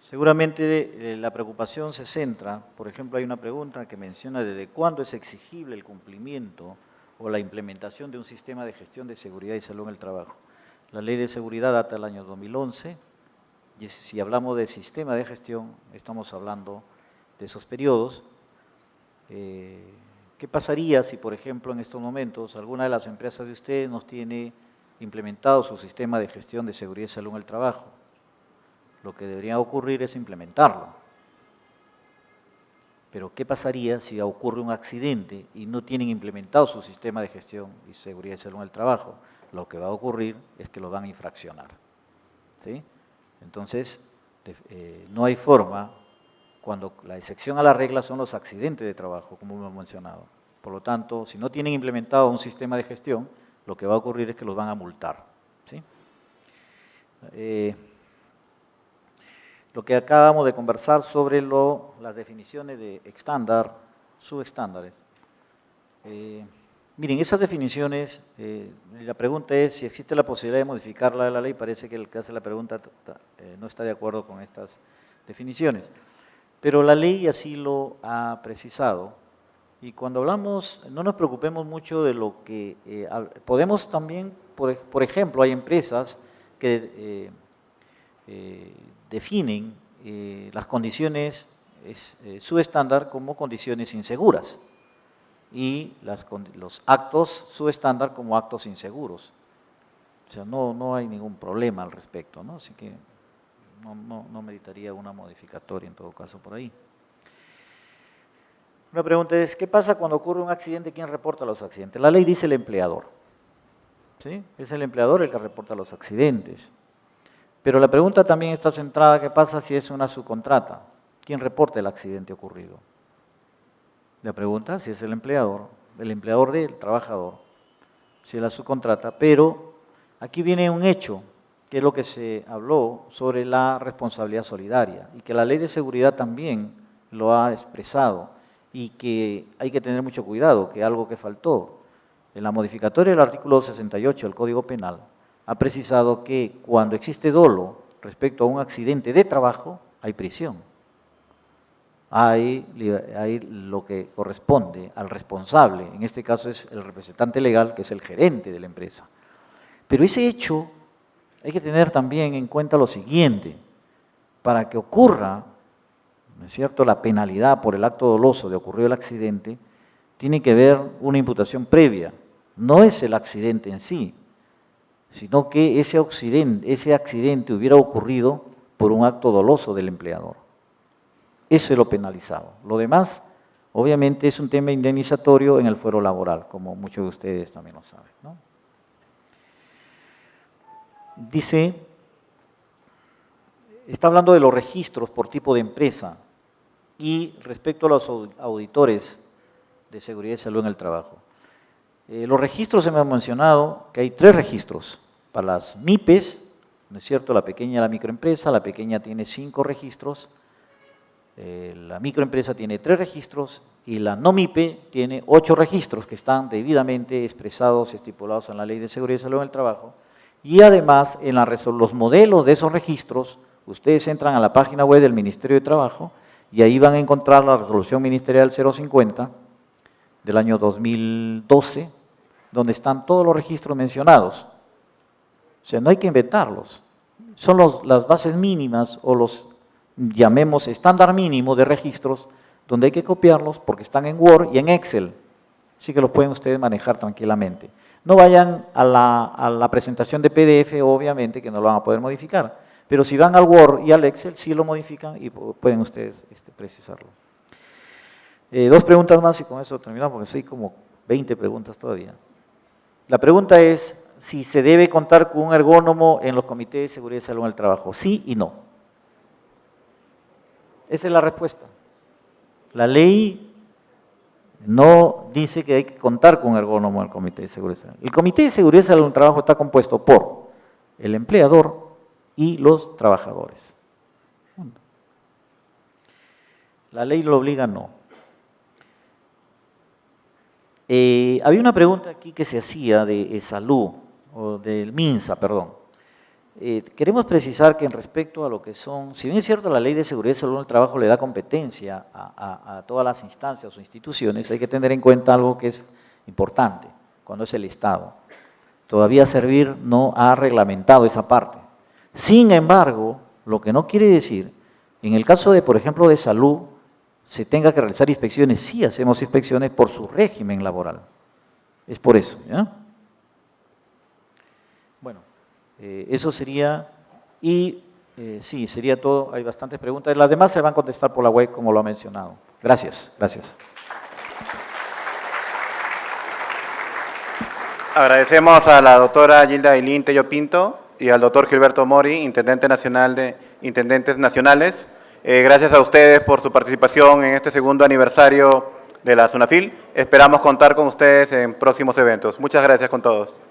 seguramente la preocupación se centra, por ejemplo, hay una pregunta que menciona desde cuándo es exigible el cumplimiento o la implementación de un sistema de gestión de seguridad y salud en el trabajo. La ley de seguridad data del año 2011, y si hablamos de sistema de gestión, estamos hablando de esos periodos. ¿Qué pasaría si, por ejemplo, en estos momentos alguna de las empresas de ustedes no tiene implementado su sistema de gestión de seguridad y salud en el trabajo? Lo que debería ocurrir es implementarlo. Pero ¿qué pasaría si ocurre un accidente y no tienen implementado su sistema de gestión y seguridad y salud en el trabajo? Lo que va a ocurrir es que lo van a infraccionar, ¿sí? Entonces, no hay forma, cuando la excepción a la regla son los accidentes de trabajo, como hemos mencionado. Por lo tanto, si no tienen implementado un sistema de gestión, lo que va a ocurrir es que los van a multar, ¿sí? lo que acabamos de conversar sobre las definiciones de estándar, subestándares. Miren, esas definiciones, la pregunta es si existe la posibilidad de modificarla de la ley. Parece que el que hace la pregunta no está de acuerdo con estas definiciones. Pero la ley así lo ha precisado. Y cuando hablamos, no nos preocupemos mucho de lo que podemos también, por ejemplo, hay empresas que definen las condiciones subestándar como condiciones inseguras y los actos subestándar como actos inseguros. O sea, no hay ningún problema al respecto, ¿no? Así que no meditaría una modificatoria en todo caso por ahí. Una pregunta es, ¿qué pasa cuando ocurre un accidente? ¿Quién reporta los accidentes? La ley dice el empleador, ¿sí? Es el empleador el que reporta los accidentes. Pero la pregunta también está centrada, ¿qué pasa si es una subcontrata? ¿Quién reporta el accidente ocurrido? La pregunta si es el empleador del trabajador, si es la subcontrata, pero aquí viene un hecho, que es lo que se habló sobre la responsabilidad solidaria, y que la ley de seguridad también lo ha expresado, y que hay que tener mucho cuidado, que algo que faltó. En la modificatoria del artículo 68 del Código Penal, ha precisado que cuando existe dolo respecto a un accidente de trabajo, hay prisión. Hay lo que corresponde al responsable, en este caso es el representante legal, que es el gerente de la empresa. Pero ese hecho, hay que tener también en cuenta lo siguiente: para que ocurra, ¿no es cierto?, la penalidad por el acto doloso de ocurrido el accidente, tiene que haber una imputación previa. No es el accidente en sí, sino que ese accidente hubiera ocurrido por un acto doloso del empleador. Eso es lo penalizado. Lo demás, obviamente, es un tema indemnizatorio en el fuero laboral, como muchos de ustedes también lo saben, ¿no? Dice, está hablando de los registros por tipo de empresa y respecto a los auditores de seguridad y salud en el trabajo. Los registros hemos mencionado que hay 3 registros para las MIPES, ¿no es cierto? La pequeña y la microempresa. La pequeña tiene 5 registros, la microempresa tiene 3 registros y la no MIPE tiene 8 registros que están debidamente expresados y estipulados en la Ley de Seguridad y Salud en el Trabajo. Y además, en los modelos de esos registros, ustedes entran a la página web del Ministerio de Trabajo y ahí van a encontrar la resolución ministerial 050 del año 2012, donde están todos los registros mencionados. O sea, no hay que inventarlos. Son las bases mínimas o los, llamemos, estándar mínimo de registros, donde hay que copiarlos porque están en Word y en Excel. Así que los pueden ustedes manejar tranquilamente. No vayan a la presentación de PDF, obviamente, que no lo van a poder modificar. Pero si van al Word y al Excel, sí lo modifican y pueden ustedes precisarlo. 2 preguntas más y con eso terminamos, porque soy como 20 preguntas todavía. La pregunta es si se debe contar con un ergónomo en los comités de seguridad y salud en el trabajo. Sí y no. Esa es la respuesta. La ley no dice que hay que contar con un ergónomo en el comité de seguridad y salud. El comité de seguridad y salud en el trabajo está compuesto por el empleador y los trabajadores. La ley lo obliga, no. Había una pregunta aquí que se hacía de salud, o del MINSA, perdón. Queremos precisar que en respecto a lo que son, si bien es cierto la Ley de Seguridad y Salud en el Trabajo le da competencia a todas las instancias o instituciones, hay que tener en cuenta algo que es importante, cuando es el Estado. Todavía Servir no ha reglamentado esa parte. Sin embargo, lo que no quiere decir, en el caso de, por ejemplo, de salud, se tenga que realizar inspecciones. Sí hacemos inspecciones por su régimen laboral. Es por eso, ¿ya? Bueno, eso sería, y sí, sería todo. Hay bastantes preguntas. Las demás se van a contestar por la web, como lo ha mencionado. Gracias, gracias. Agradecemos a la doctora Gilda Ailín Tello Pinto y al doctor Gilberto Mori, Intendente Nacional de Intendentes Nacionales. Gracias a ustedes por su participación en este segundo aniversario de la SUNAFIL. Esperamos contar con ustedes en próximos eventos. Muchas gracias con todos.